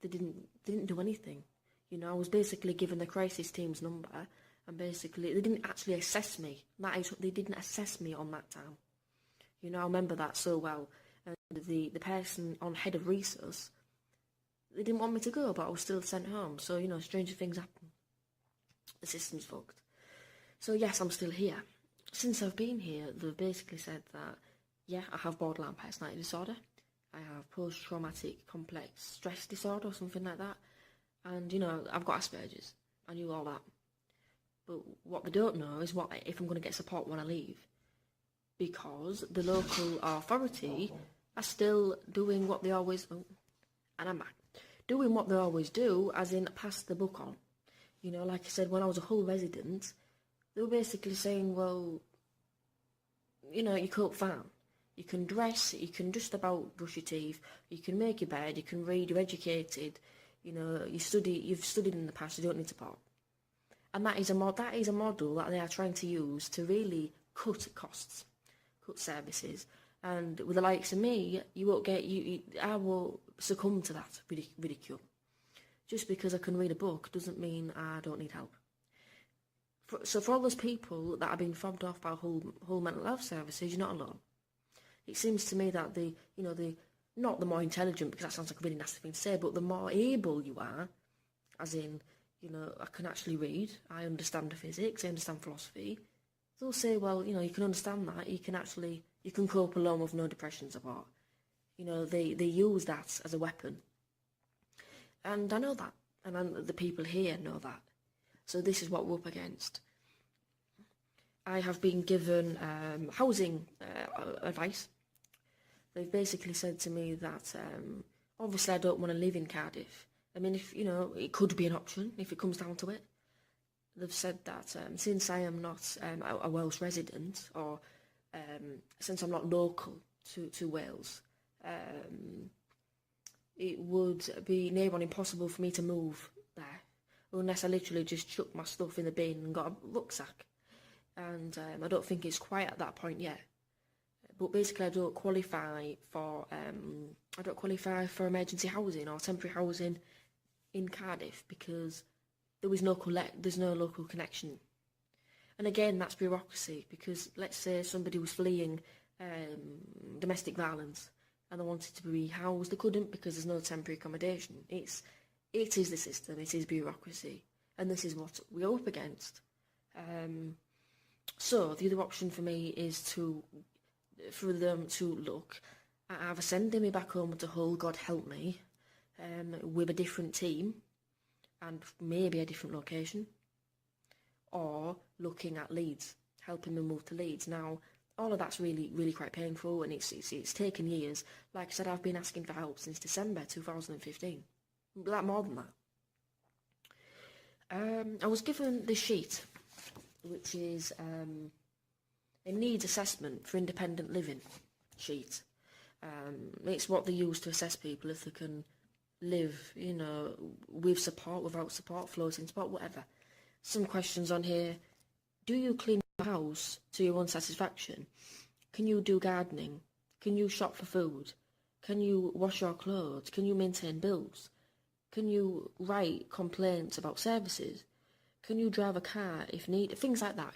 [SPEAKER 3] They didn't do anything. I was basically given the crisis team's number, and basically they didn't actually assess me. They didn't assess me on that time. I remember that so well. And the person on head of resource, they didn't want me to go, but I was still sent home. So, stranger things happen. The system's fucked. So yes, I'm still here. Since I've been here, they've basically said that, yeah, I have borderline personality disorder. I have post-traumatic complex stress disorder or something like that. And, I've got Asperger's. I knew all that. But what they don't know is if I'm going to get support when I leave. Because the local authority are still doing what they always... Oh, and I'm back. Doing what they always do, as in pass the buck on. Like I said, when I was a Hull resident, they were basically saying, well, you cope fine. You can dress, you can just about brush your teeth, you can make your bed, you can read, you're educated, you've studied in the past, you don't need support. And that is a model that they are trying to use to really cut costs, cut services. And with the likes of me, I will succumb to that ridicule. Just because I can read a book doesn't mean I don't need help. So for all those people that are being fobbed off by whole mental health services, you're not alone. It seems to me that not the more intelligent, because that sounds like a really nasty thing to say, but the more able you are, as in, I can actually read, I understand the physics, I understand philosophy, they'll say, well, you can understand that, you can cope alone with no depression support. They use that as a weapon. And I know that, and the people here know that. So this is what we're up against. I have been given housing advice. They've basically said to me that obviously I don't want to live in Cardiff. I mean, if it could be an option if it comes down to it. They've said that since I am not a Welsh resident, or since I'm not local to Wales, it would be near on impossible for me to move there, unless I literally just chucked my stuff in the bin and got a rucksack. And I don't think it's quite at that point yet. But basically, I don't qualify for emergency housing or temporary housing in Cardiff because there's no local connection. And again, that's bureaucracy, because let's say somebody was fleeing domestic violence, and they wanted to be rehoused. They couldn't because there's no temporary accommodation. It is the system, it is bureaucracy, and this is what we're up against. So the other option for me is for them to look at either sending me back home to Hull, God help me, with a different team and maybe a different location, or looking at Leeds, helping me move to Leeds. Now, all of that's really, really quite painful, and it's taken years. Like I said, I've been asking for help since December 2015. Like more than that. I was given this sheet, which is a needs assessment for independent living sheet. It's what they use to assess people if they can live, you know, with support, without support, floating support, whatever. Some questions on here. Do you clean your house to your own satisfaction? Can you do gardening? Can you shop for food? Can you wash your clothes? Can you maintain bills? Can you write complaints about services? Can you drive a car if needed? Things like that.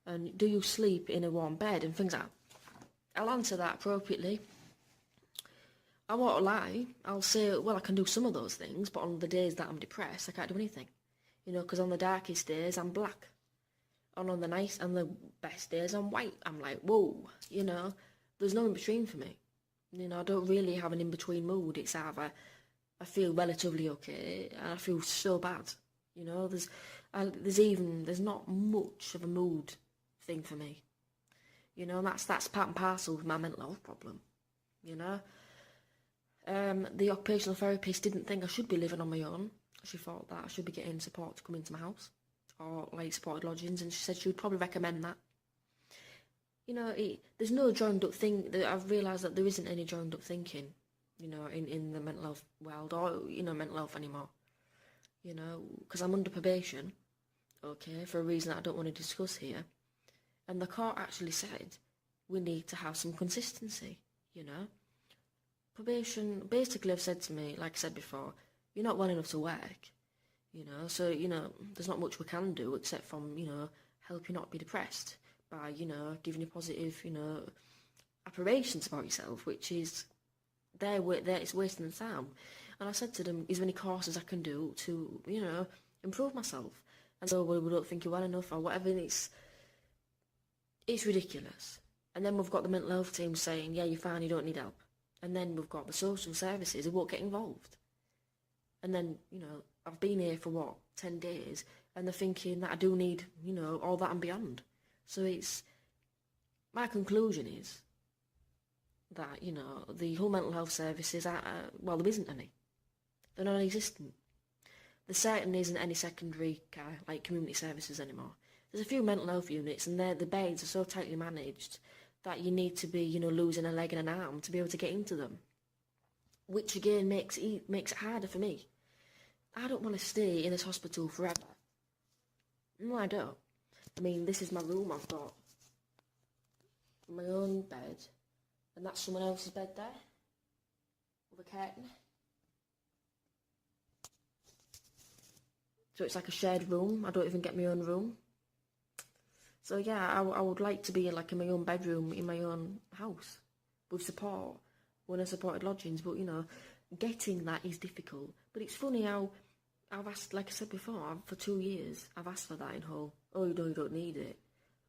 [SPEAKER 3] And do you sleep in a warm bed? And things like that. I'll answer that appropriately. I won't lie. I'll say, well, I can do some of those things, but on the days that I'm depressed, I can't do anything. You know, because on the darkest days, I'm black. And on the nice and the best days, I'm white. I'm like, whoa, you know, there's no in-between for me. You know, I don't really have an in-between mood. It's either I feel relatively okay and I feel so bad. You know, there's not much of a mood thing for me. You know, and that's part and parcel with my mental health problem. You know, the occupational therapist didn't think I should be living on my own. She thought that I should be getting support to come into my house, or like supported lodgings, and she said she would probably recommend that. You know, there's no joined up thing. I've realised that there isn't any joined up thinking, you know, in the mental health world, or, you know, mental health anymore. You know, because I'm under probation, okay, for a reason that I don't want to discuss here. And the court actually said we need to have some consistency, you know. Probation basically have said to me, like I said before, you're not well enough to work, you know, so, you know, there's not much we can do except from, you know, help you not be depressed by, you know, giving you positive, you know, affirmations about yourself, which is, it's wasting the time. And I said to them, is there any courses I can do to, you know, improve myself? And so, well, we don't think you're well enough or whatever, and it's ridiculous. And then we've got the mental health team saying, yeah, you're fine, you don't need help. And then we've got the social services who won't get involved. And then, you know, I've been here for, 10 days, and they're thinking that I do need, you know, all that and beyond. So my conclusion is that, you know, the whole mental health services are, well, there isn't any. They're non-existent. There certainly isn't any secondary care, like community services anymore. There's a few mental health units, and the beds are so tightly managed that you need to be, you know, losing a leg and an arm to be able to get into them. Which again makes it harder for me. I don't want to stay in this hospital forever. No, I don't. I mean, this is my room. I've got my own bed, and that's someone else's bed there, with a curtain. So it's like a shared room. I don't even get my own room. So yeah, I would like to be in my own bedroom in my own house, with support, when I supported lodgings, but, you know, getting that is difficult. But it's funny how I've asked, like I said before, for 2 years, I've asked for that in Hull. Oh, you don't need it.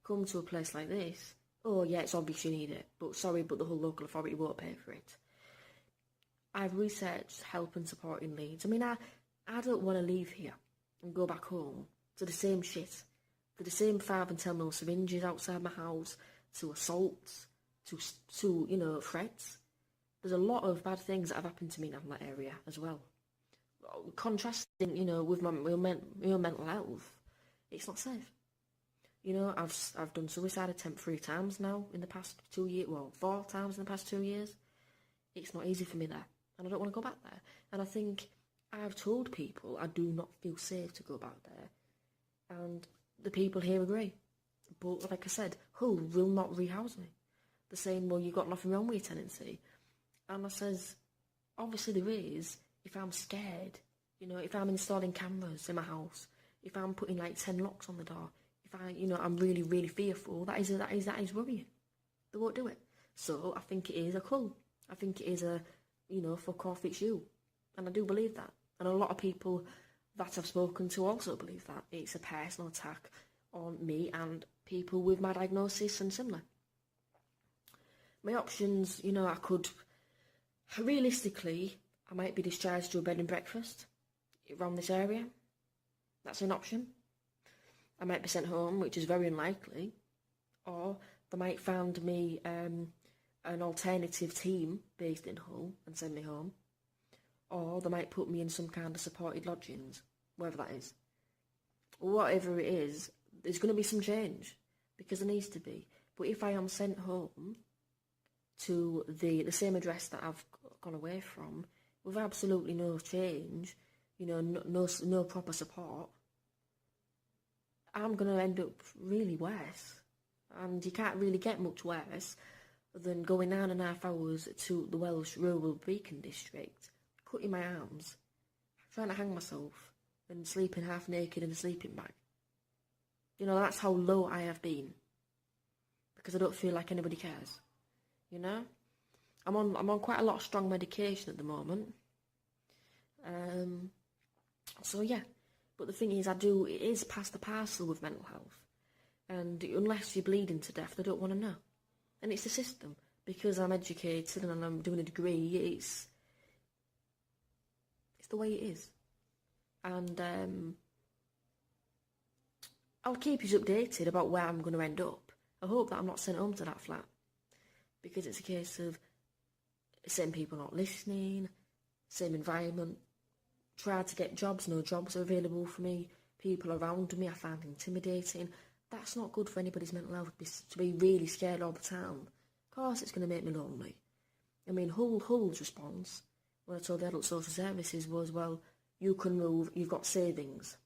[SPEAKER 3] Come to a place like this. Oh, yeah, it's obvious you need it. But sorry, but the whole local authority won't pay for it. I've researched help and support in Leeds. I mean, I don't want to leave here and go back home to the same shit. To the same 5 and 10 mil syringes outside my house, to assaults, to you know, threats. There's a lot of bad things that have happened to me now in that area as well. Contrasting, you know, with my mental health, it's not safe. You know, I've done suicide attempt 3 times now in the past 2 years. Well, 4 times in the past 2 years. It's not easy for me there, and I don't want to go back there. And I think I've told people I do not feel safe to go back there, and the people here agree. But like I said, Hull will not rehouse me. They're saying, well, you've got nothing wrong with your tenancy. And I says, obviously there is, if I'm scared, you know, if I'm installing cameras in my house, if I'm putting 10 locks on the door, if I'm really, really fearful, that is worrying. They won't do it. So I think it is a Hull. I think it is a, fuck off, it's you. And I do believe that. And a lot of people that I've spoken to also believe that. It's a personal attack on me and people with my diagnosis and similar. My options, I could, realistically, I might be discharged to a bed and breakfast around this area. That's an option. I might be sent home, which is very unlikely. Or they might find me an alternative team based in Hull and send me home. Or they might put me in some kind of supported lodgings, wherever that is. Whatever it is, there's going to be some change, because there needs to be. But if I am sent home to the same address that I've gone away from, with absolutely no change, no proper support, I'm going to end up really worse. And you can't really get much worse than going 9.5 hours to the Welsh rural Beacon district, cutting my arms, trying to hang myself, and sleeping half naked in a sleeping bag. That's how low I have been. Because I don't feel like anybody cares. I'm on quite a lot of strong medication at the moment. So yeah. But the thing is, it is past the parcel with mental health. And unless you're bleeding to death, they don't want to know. And it's the system. Because I'm educated and I'm doing a degree, it's the way it is. And I'll keep you updated about where I'm going to end up. I hope that I'm not sent home to that flat. Because it's a case of same people not listening, same environment. Tried to get jobs, no jobs are available for me. People around me I find intimidating. That's not good for anybody's mental health, to be really scared all the time. Of course it's going to make me lonely. I mean, Hull's response, when I told the Adult Social Services, was, well, you can move, you've got savings.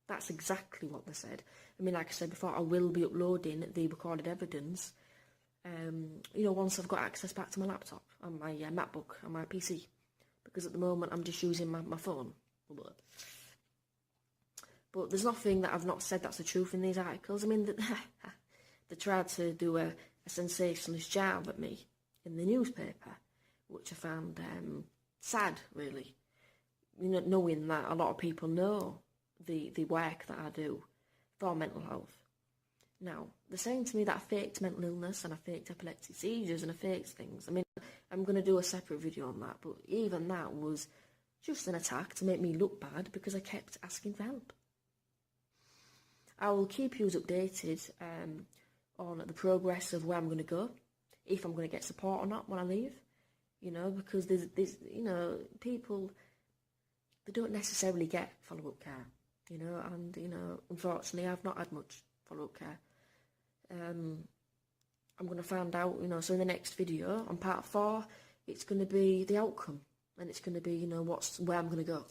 [SPEAKER 3] That's exactly what they said. I mean, like I said before, I will be uploading the recorded evidence, once I've got access back to my laptop and my MacBook and my PC. Because at the moment I'm just using my phone. But there's nothing that I've not said that's the truth in these articles. I mean, they tried to do a sensationalist jab at me in the newspaper, which I found sad, really. Knowing that a lot of people know the work that I do for mental health. Now, they're saying to me that I faked mental illness and I faked epileptic seizures and I faked things. I mean, I'm going to do a separate video on that, but even that was just an attack to make me look bad because I kept asking for help. I will keep you updated on the progress of where I'm going to go, if I'm going to get support or not when I leave, because there's people, they don't necessarily get follow-up care, and, unfortunately I've not had much follow-up care. I'm going to find out, so in the next video, on part 4, it's going to be the outcome, and it's going to be, where I'm going to go.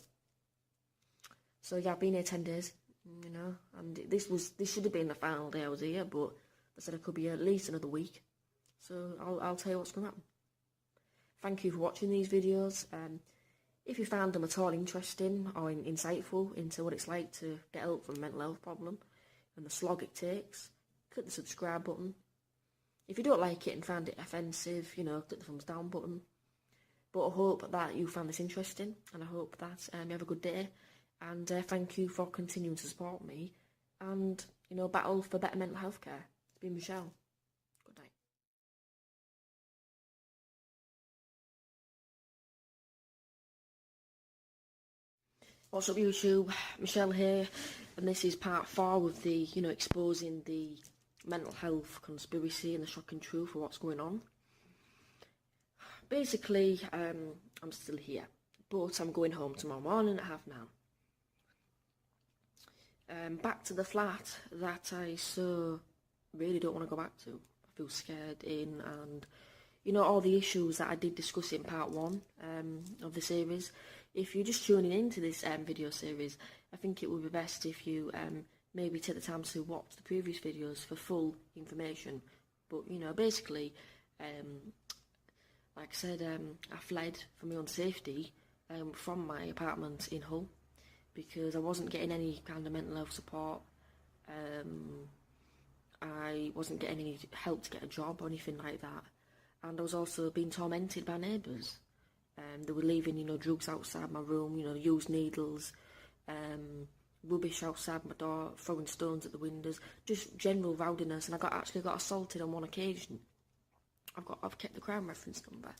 [SPEAKER 3] So yeah, I've been here 10 days, and this should have been the final day I was here, but they said it could be at least another week. So I'll tell you what's going to happen. Thank you for watching these videos. If you found them at all interesting or insightful into what it's like to get help from a mental health problem and the slog it takes, click the subscribe button. If you don't like it and found it offensive, click the thumbs down button. But I hope that you found this interesting, and I hope that you have a good day. And thank you for continuing to support me and, battle for better mental health care. It's been Michelle. Good night. What's up, YouTube? Michelle here, and this is part 4 of the, exposing the mental health conspiracy and the shocking truth of what's going on. Basically, I'm still here, but I'm going home tomorrow morning at 9:30. Back to the flat that I so really don't want to go back to. I feel scared in, and all the issues that I did discuss in part 1 of the series. If you're just tuning into this video series, I think it would be best if you maybe take the time to watch the previous videos for full information. But basically, like I said, I fled for my own safety from my apartment in Hull, because I wasn't getting any kind of mental health support. I wasn't getting any help to get a job or anything like that. and I was also being tormented by neighbours. They were leaving, drugs outside my room, used needles, rubbish outside my door, throwing stones at the windows, just general rowdiness. And I actually got assaulted on one occasion. I've kept the crime reference number.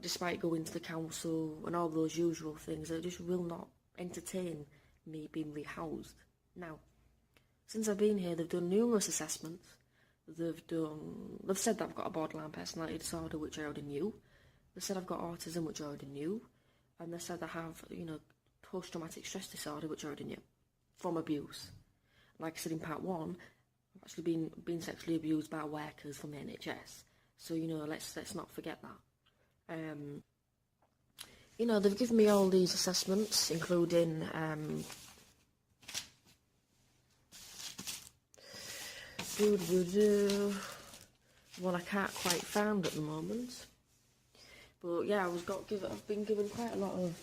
[SPEAKER 3] Despite going to the council and all those usual things, they just will not entertain me being rehoused. Now, since I've been here, they've done numerous assessments. They've said that I've got a borderline personality disorder, which I already knew. They said I've got autism, which I already knew. And they said I have, post-traumatic stress disorder, which I already knew, from abuse. Like I said in part 1, I've actually been sexually abused by workers from the NHS. So, let's not forget that. They've given me all these assessments, including one I can't quite find at the moment. But yeah, I've been given quite a lot of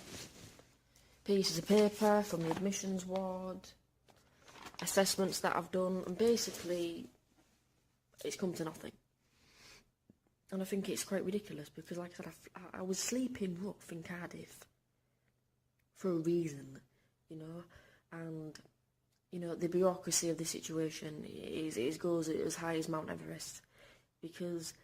[SPEAKER 3] pieces of paper from the admissions ward, assessments that I've done, and basically it's come to nothing. And I think it's quite ridiculous because, like I said, I was sleeping rough in Cardiff for a reason, and, the bureaucracy of the situation goes as high as Mount Everest, because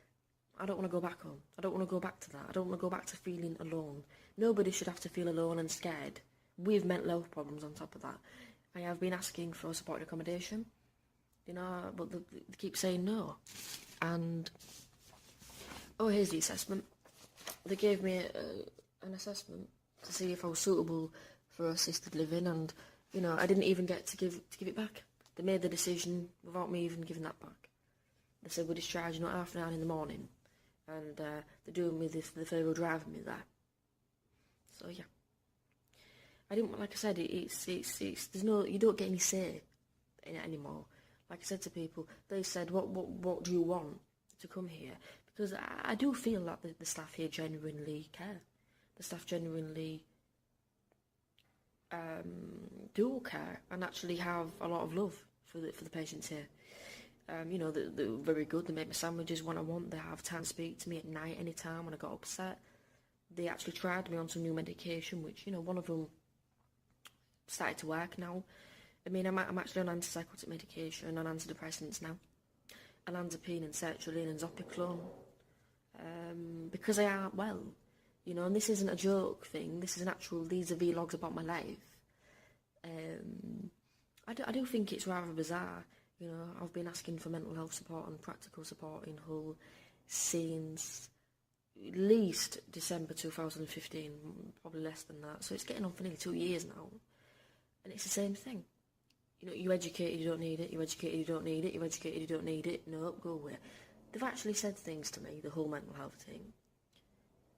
[SPEAKER 3] I don't want to go back home. I don't want to go back to that. I don't want to go back to feeling alone. Nobody should have to feel alone and scared with mental health problems on top of that. I have been asking for supported accommodation, but they keep saying no. And here's the assessment. They gave me an assessment to see if I was suitable for assisted living, and I didn't even get to give it back. They made the decision without me even giving that back. They said we're discharging at 9:30 in the morning, and they're doing me the favour of driving me there. So yeah, I didn't. Like I said, there's no, you don't get any say in it anymore. Like I said to people, they said, what do you want to come here? Because I do feel that the staff here genuinely care. The staff genuinely do care and actually have a lot of love for the patients here. They're very good. They make me sandwiches when I want. They have time to speak to me at night, any time when I got upset. They actually tried me on some new medication, which, one of them started to work now. I mean, I'm actually on antipsychotic medication and antidepressants now. Olanzapine and sertraline and zopiclone. Because I aren't well, and this isn't a joke thing. These are vlogs about my life. I do think it's rather bizarre. I've been asking for mental health support and practical support in Hull since at least December 2015, probably less than that. So it's getting on for nearly 2 years now, and it's the same thing. You educated, you don't need it. You educated, you don't need it. You educated, you don't need it. Nope, go away. They've actually said things to me, the whole mental health thing.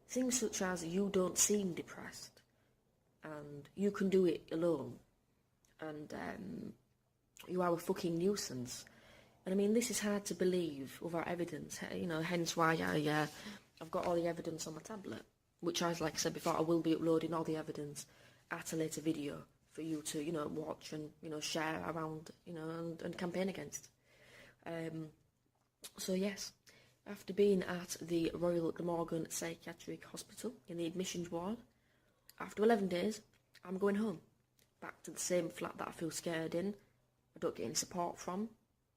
[SPEAKER 3] Things such as, you don't seem depressed, and you can do it alone, and you are a fucking nuisance. And I mean, this is hard to believe without evidence, hence why I've got all the evidence on my tablet, which, like I said before, I will be uploading all the evidence at a later video for you to, watch and, share around, and campaign against. So yes, after being at the Royal Glamorgan Psychiatric Hospital in the admissions ward, after 11 days, I'm going home. Back to the same flat that I feel scared in, I don't get any support from,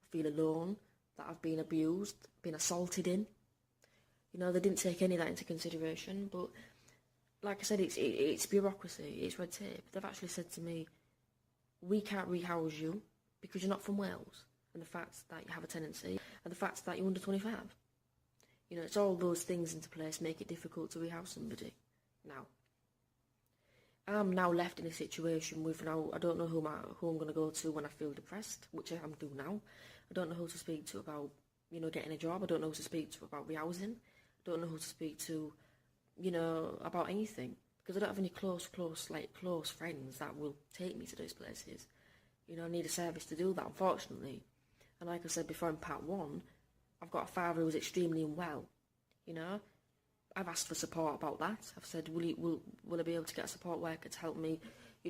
[SPEAKER 3] I feel alone, that I've been abused, been assaulted in. They didn't take any of that into consideration, but like I said, it's bureaucracy, it's red tape. They've actually said to me, we can't rehouse you because you're not from Wales, and the fact that you have a tenancy, and the fact that you're under 25. It's all those things into place make it difficult to rehouse somebody. Now, I'm now left in a situation with I don't know who I'm going to go to when I feel depressed, which I am do now. I don't know who to speak to about, getting a job. I don't know who to speak to about rehousing. I don't know who to speak to, about anything. Because I don't have any close friends that will take me to those places. I need a service to do that, unfortunately. And like I said before in part 1, I've got a father who's extremely unwell, I've asked for support about that. I've said, will I be able to get a support worker to help me,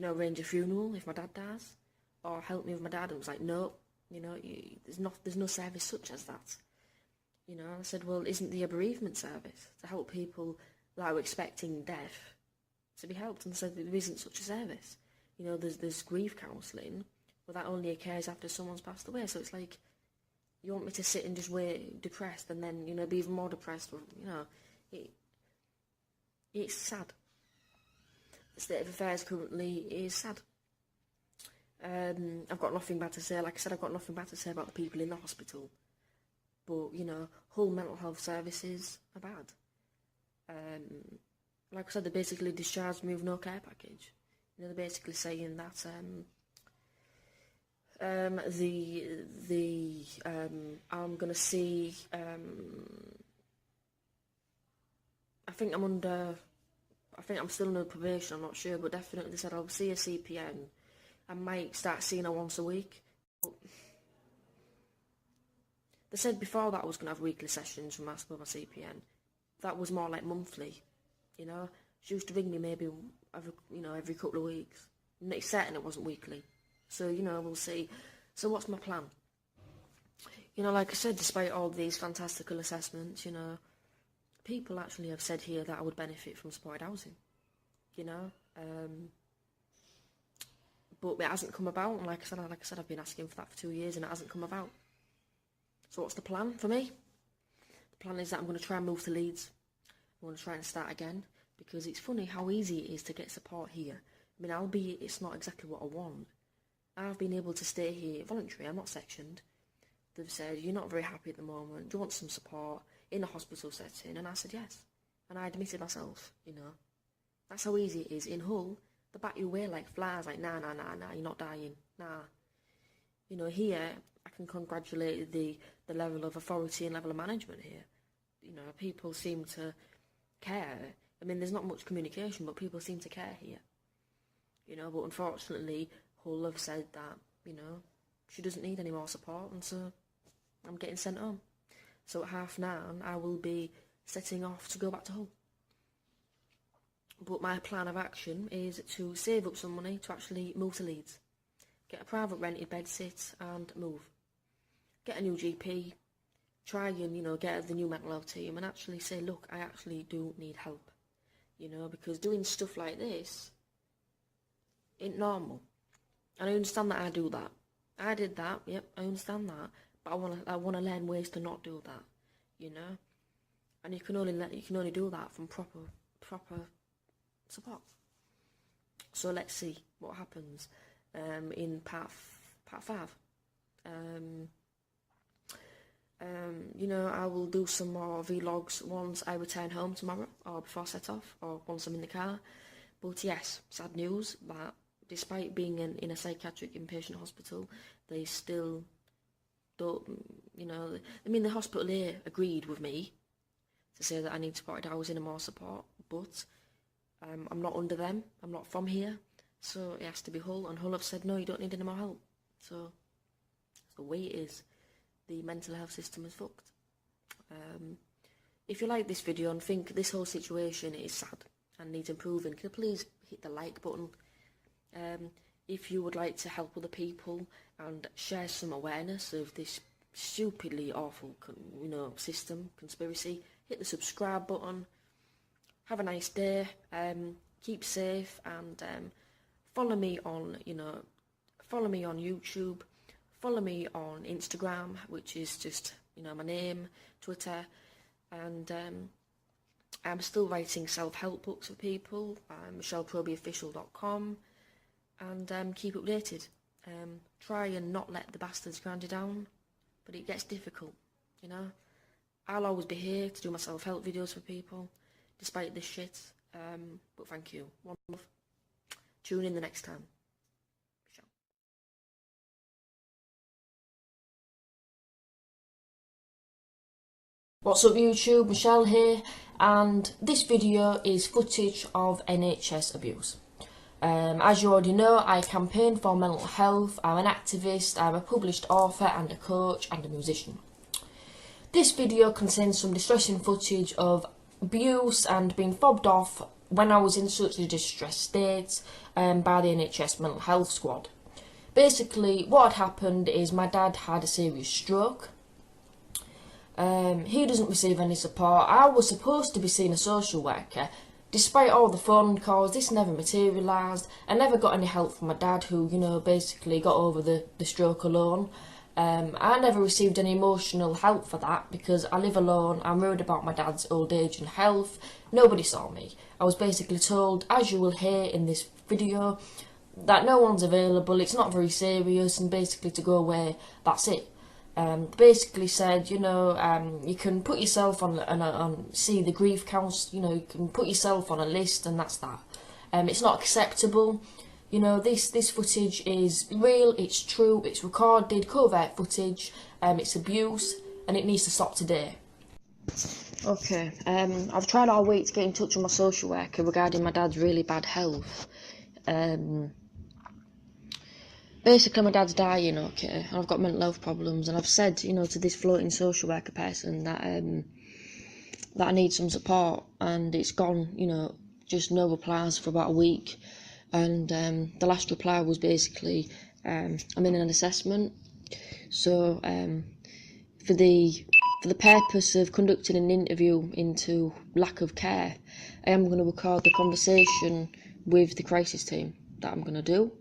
[SPEAKER 3] arrange a funeral if my dad dies? Or help me with my dad? And it was like, no, there's no service such as that. You know, I said, well, isn't there a bereavement service to help people that are expecting death to be helped? And I said, there isn't such a service. You know, there's grief counselling, but that only occurs after someone's passed away. So it's like, you want me to sit and just wait, depressed, and then, you know, be even more depressed? Or, you know, it's sad. The state of affairs currently is sad. I've got nothing bad to say. Like I said, I've got nothing bad to say about the people in the hospital. But, you know, whole mental health services are bad. Like I said, they basically discharged me with no care package. You know, they're basically saying that I'm gonna see. I think I'm still under probation. I'm not sure, but definitely they said I'll see a CPN. I might start seeing her once a week. But they said before that I was gonna have weekly sessions with my CPN. That was more like monthly. You know, she used to ring me maybe every couple of weeks. And it's certain it wasn't weekly. So, you know, we'll see. So what's my plan? You know, like I said, despite all these fantastical assessments, you know, people actually have said here that I would benefit from supported housing. You know, but it hasn't come about. And like I said, I've been asking for that for 2 years and it hasn't come about. So what's the plan for me? The plan is that I'm going to try and move to Leeds. I'm going to try and start again, because it's funny how easy it is to get support here. I mean, albeit it's not exactly what I want. I've been able to stay here voluntary. I'm not sectioned. They've said, you're not very happy at the moment. Do you want some support in a hospital setting? And I said yes. And I admitted myself, you know. That's how easy it is. In Hull, they bat you away like flies, like, nah, you're not dying. Nah. You know, here, I can congratulate the level of authority and level of management here. You know, people seem to care. I mean, there's not much communication, but people seem to care here. You know, but unfortunately, Hull have said that, you know, she doesn't need any more support, and so I'm getting sent home. So at 9:30, I will be setting off to go back to Hull. But my plan of action is to save up some money to actually move to Leeds. Get a private rented bed sit and move. Get a new GP. Try and, you know, get the new mental health team and actually say, look, I actually do need help. You know, because doing stuff like this ain't normal. And I understand that I do that. I did that, yep, I understand that. But I wanna learn ways to not do that, you know? And you can only do that from proper support. So let's see what happens in part 5. You know, I will do some more vlogs once I return home tomorrow, or before I set off, or once I'm in the car. But yes, sad news that despite being in a psychiatric inpatient hospital, they still don't, you know, I mean, the hospital here agreed with me to say that I need supported housing and more support, but I'm not under them, I'm not from here, so it has to be Hull, and Hull have said, no, you don't need any more help. So the way it is, the mental health system is fucked. If you like this video and think this whole situation is sad and needs improving, can you please hit the like button? If you would like to help other people and share some awareness of this stupidly awful, you know, system, conspiracy, hit the subscribe button. Have a nice day. Keep safe, and follow me on, you know, follow me on YouTube. Follow me on Instagram, which is just, you know, my name, Twitter, and I'm still writing self-help books for people. MichelleProbyOfficial.com. And keep updated. Try and not let the bastards grind you down, but it gets difficult, you know. I'll always be here to do my self-help videos for people, despite this shit. But thank you. One love. Tune in the next time. Ciao. What's up YouTube, Michelle here, and this video is footage of NHS abuse. As you already know, I campaign for mental health, I'm an activist, I'm a published author and a coach and a musician. This video contains some distressing footage of abuse and being fobbed off when I was in such a distressed state by the NHS mental health squad. Basically, what had happened is my dad had a serious stroke. He doesn't receive any support. I was supposed to be seeing a social worker. Despite all the phone calls, this never materialised. I never got any help from my dad, who, you know, basically got over the stroke alone. I never received any emotional help for that because I live alone. I'm worried about my dad's old age and health. Nobody saw me. I was basically told, as you will hear in this video, that no one's available, it's not very serious, and basically to go away, that's it. Basically said, you know, you can put yourself on see the grief counsellor, you know, you can put yourself on a list, and that's that. It's not acceptable. You know, this footage is real, it's true, it's recorded, covert footage, it's abuse, and it needs to stop today. Okay, I've tried all week to get in touch with my social worker regarding my dad's really bad health. Basically, my dad's dying, okay, and I've got mental health problems, and I've said, you know, to this floating social worker person that that I need some support, and it's gone, you know, just no replies for about a week. And the last reply was basically, I'm in an assessment. So for the purpose of conducting an interview into lack of care, I am going to record the conversation with the crisis team that I'm going to do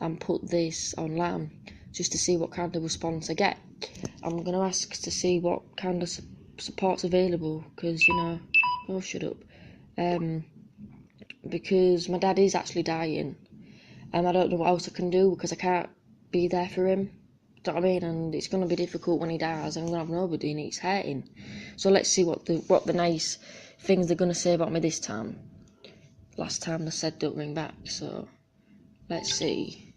[SPEAKER 3] and put this online just to see what kind of response I get. I'm going to ask to see what kind of support's available, because, you know, oh, shut up. Because my dad is actually dying, and I don't know what else I can do because I can't be there for him. Do you know what I mean? And it's going to be difficult when he dies. I'm going to have nobody, and it's hurting. So let's see what the nice things they're going to say about me this time. Last time they said don't ring back, so let's see.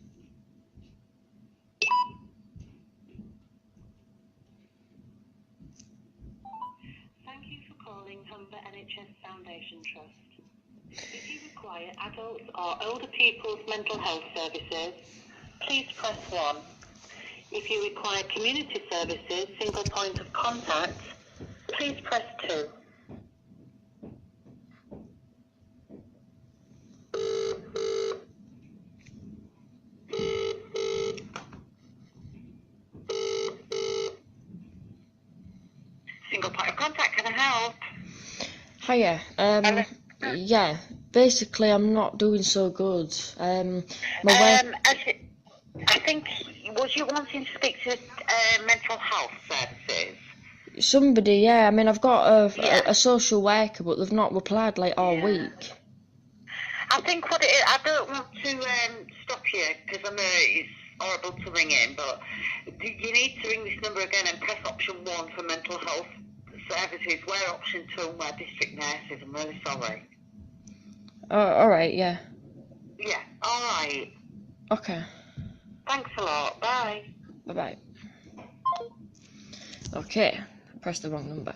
[SPEAKER 4] Thank you for calling Humber NHS Foundation Trust. If you require adults or older people's mental health services, please press 1. If you require community services, single point of contact, please press 2. Single point of contact, can I help?
[SPEAKER 3] Hiya, yeah, basically I'm not doing so good. My wife...
[SPEAKER 4] I think, was you wanting to speak to mental health services?
[SPEAKER 3] Somebody, yeah, I mean, I've got a social worker, but they've not replied, like, all week.
[SPEAKER 4] I think what it is, I don't want to stop you, because I know it's horrible to ring in, but you need to ring this number again and press option 1 for mental health services. We're option 2 and we're district nurses. I'm really sorry.
[SPEAKER 3] Oh, alright, yeah.
[SPEAKER 4] Yeah, alright.
[SPEAKER 3] Okay.
[SPEAKER 4] Thanks a lot. Bye.
[SPEAKER 3] Bye-bye. Okay, press the wrong number.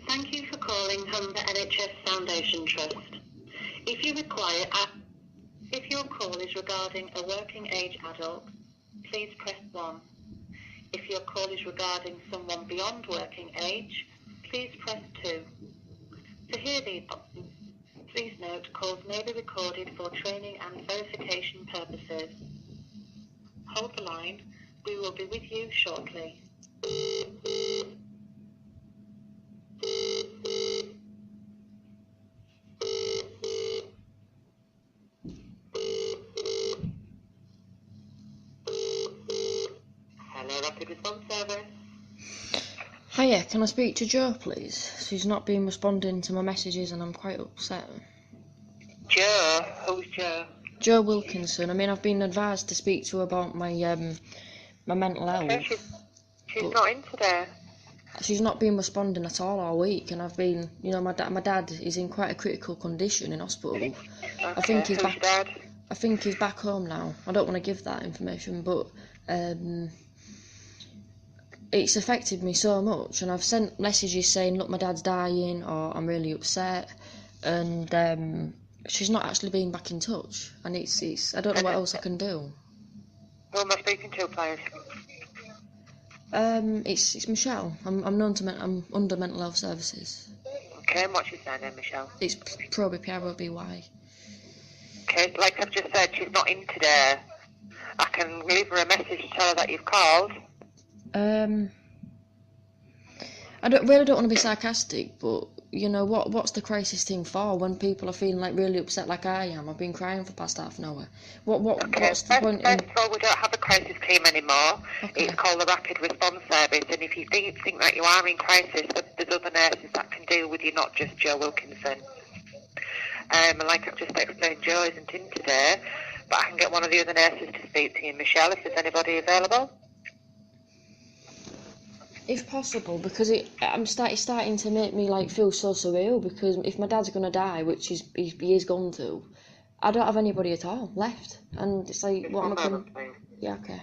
[SPEAKER 4] Thank you for calling Humber NHS Foundation Trust. If your call is regarding a working age adult, please press 1. If your call is regarding someone beyond working age, please press 2. To hear these options, please note calls may be recorded for training and verification purposes. Hold the line. We will be with you shortly. Hello, Rapid Response Service.
[SPEAKER 3] Hiya, can I speak to Jo, please? She's not been responding to my messages and I'm quite upset.
[SPEAKER 4] Joe? Who's Joe?
[SPEAKER 3] Jo Wilkinson. I mean, I've been advised to speak to her about my my mental health.
[SPEAKER 4] Okay, she's not in today.
[SPEAKER 3] She's not been responding at all week, and I've been, you know, my dad is in quite a critical condition in hospital.
[SPEAKER 4] Okay,
[SPEAKER 3] I think he's
[SPEAKER 4] who's
[SPEAKER 3] back.
[SPEAKER 4] Dad?
[SPEAKER 3] I think he's back home now. I don't want to give that information, but it's affected me so much, and I've sent messages saying, look, my dad's dying, or I'm really upset, and she's not actually been back in touch, and it's I don't know what else I can do.
[SPEAKER 4] Who am I speaking to, please?
[SPEAKER 3] It's Michelle. I'm I'm under mental health services.
[SPEAKER 4] Okay, and what's your surname, Michelle?
[SPEAKER 3] It's Proby, P-R-O-B-Y.
[SPEAKER 4] Okay, Okay, like I've just said, she's not in today. I can leave her a message to tell her that you've called.
[SPEAKER 3] I really don't want to be sarcastic, but you know what's the crisis thing for when people are feeling like really upset like I am? I've been crying for the past half an hour. What's the point in...
[SPEAKER 4] First of all, we don't have a crisis team anymore.
[SPEAKER 3] Okay.
[SPEAKER 4] It's called the Rapid Response Service, and if you think that you are in crisis, there's other nurses that can deal with you, not just Joe Wilkinson. And like I've just explained, Joe isn't in today, but I can get one of the other nurses to speak to you, Michelle, if there's anybody available.
[SPEAKER 3] If possible, because it's starting to make me like feel so surreal, because if my dad's going to die, which he is going to, I don't have anybody at all left. And it's like, what am I going to... Yeah, okay.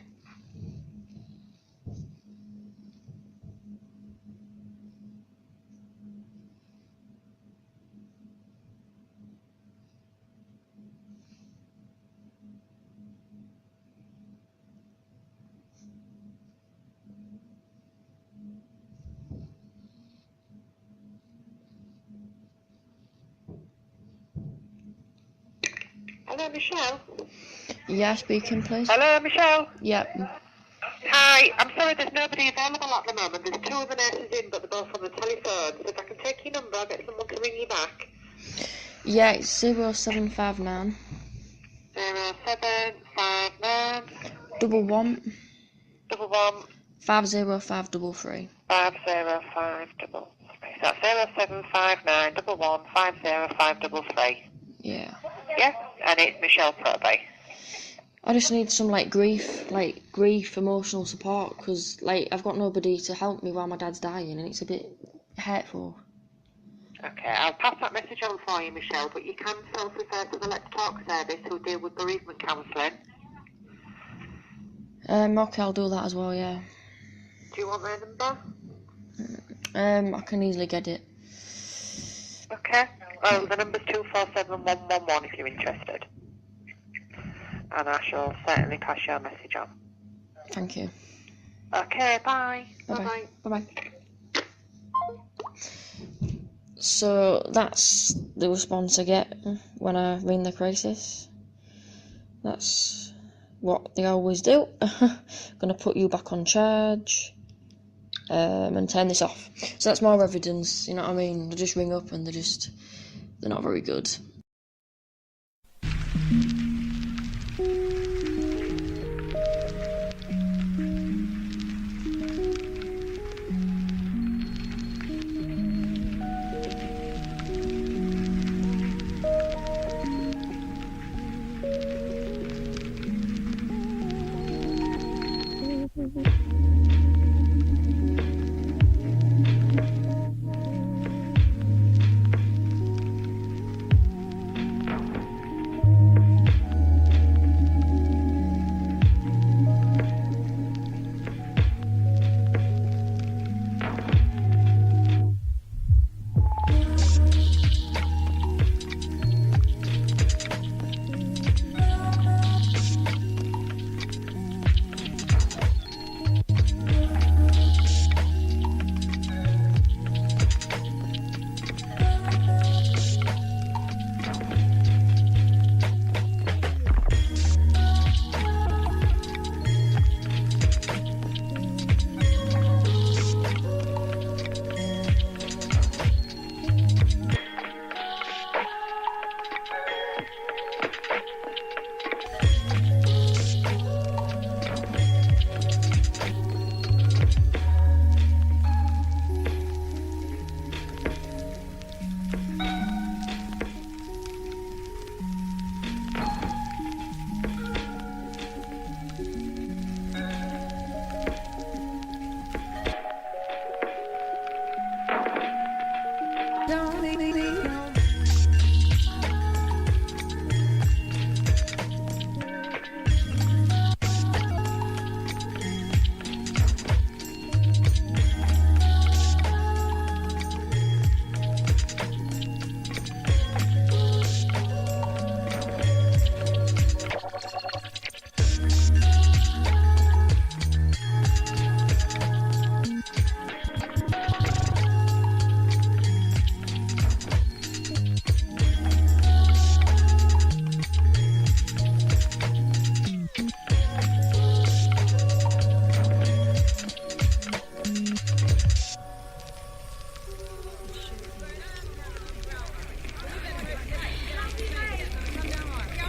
[SPEAKER 4] Hello, Michelle.
[SPEAKER 3] Yeah, speaking, please.
[SPEAKER 4] Hello, Michelle.
[SPEAKER 3] Yep.
[SPEAKER 4] Hi, I'm sorry, there's nobody available at the moment. There's two other nurses in, but they're both on the telephone. So if I can take your number, I'll get someone to ring you back.
[SPEAKER 3] Yeah, it's 0759
[SPEAKER 4] 0759
[SPEAKER 3] 11
[SPEAKER 4] 11
[SPEAKER 3] 50533.
[SPEAKER 4] 50533. So that's 0759 11 50533.
[SPEAKER 3] Yeah.
[SPEAKER 4] Yeah, and it's Michelle Proby.
[SPEAKER 3] I just need some grief, emotional support, because I've got nobody to help me while my dad's dying, and it's a bit hurtful.
[SPEAKER 4] Okay, I'll pass that message on for you, Michelle, but you can self-refer to the Let's Talk service who deal with bereavement counselling.
[SPEAKER 3] Okay, I'll do that as well, yeah.
[SPEAKER 4] Do you want their number?
[SPEAKER 3] I can easily get it.
[SPEAKER 4] Okay, well, the number's 247111 if you're interested. And I shall certainly pass your message on.
[SPEAKER 3] Thank you.
[SPEAKER 4] Okay, bye.
[SPEAKER 3] Bye-bye. Bye-bye. So that's the response I get when I ring the crisis. That's what they always do. Gonna put you back on charge and turn this off. So that's more evidence, you know what I mean? They just ring up and they're not very good.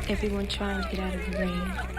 [SPEAKER 1] Everyone trying to get out of the rain.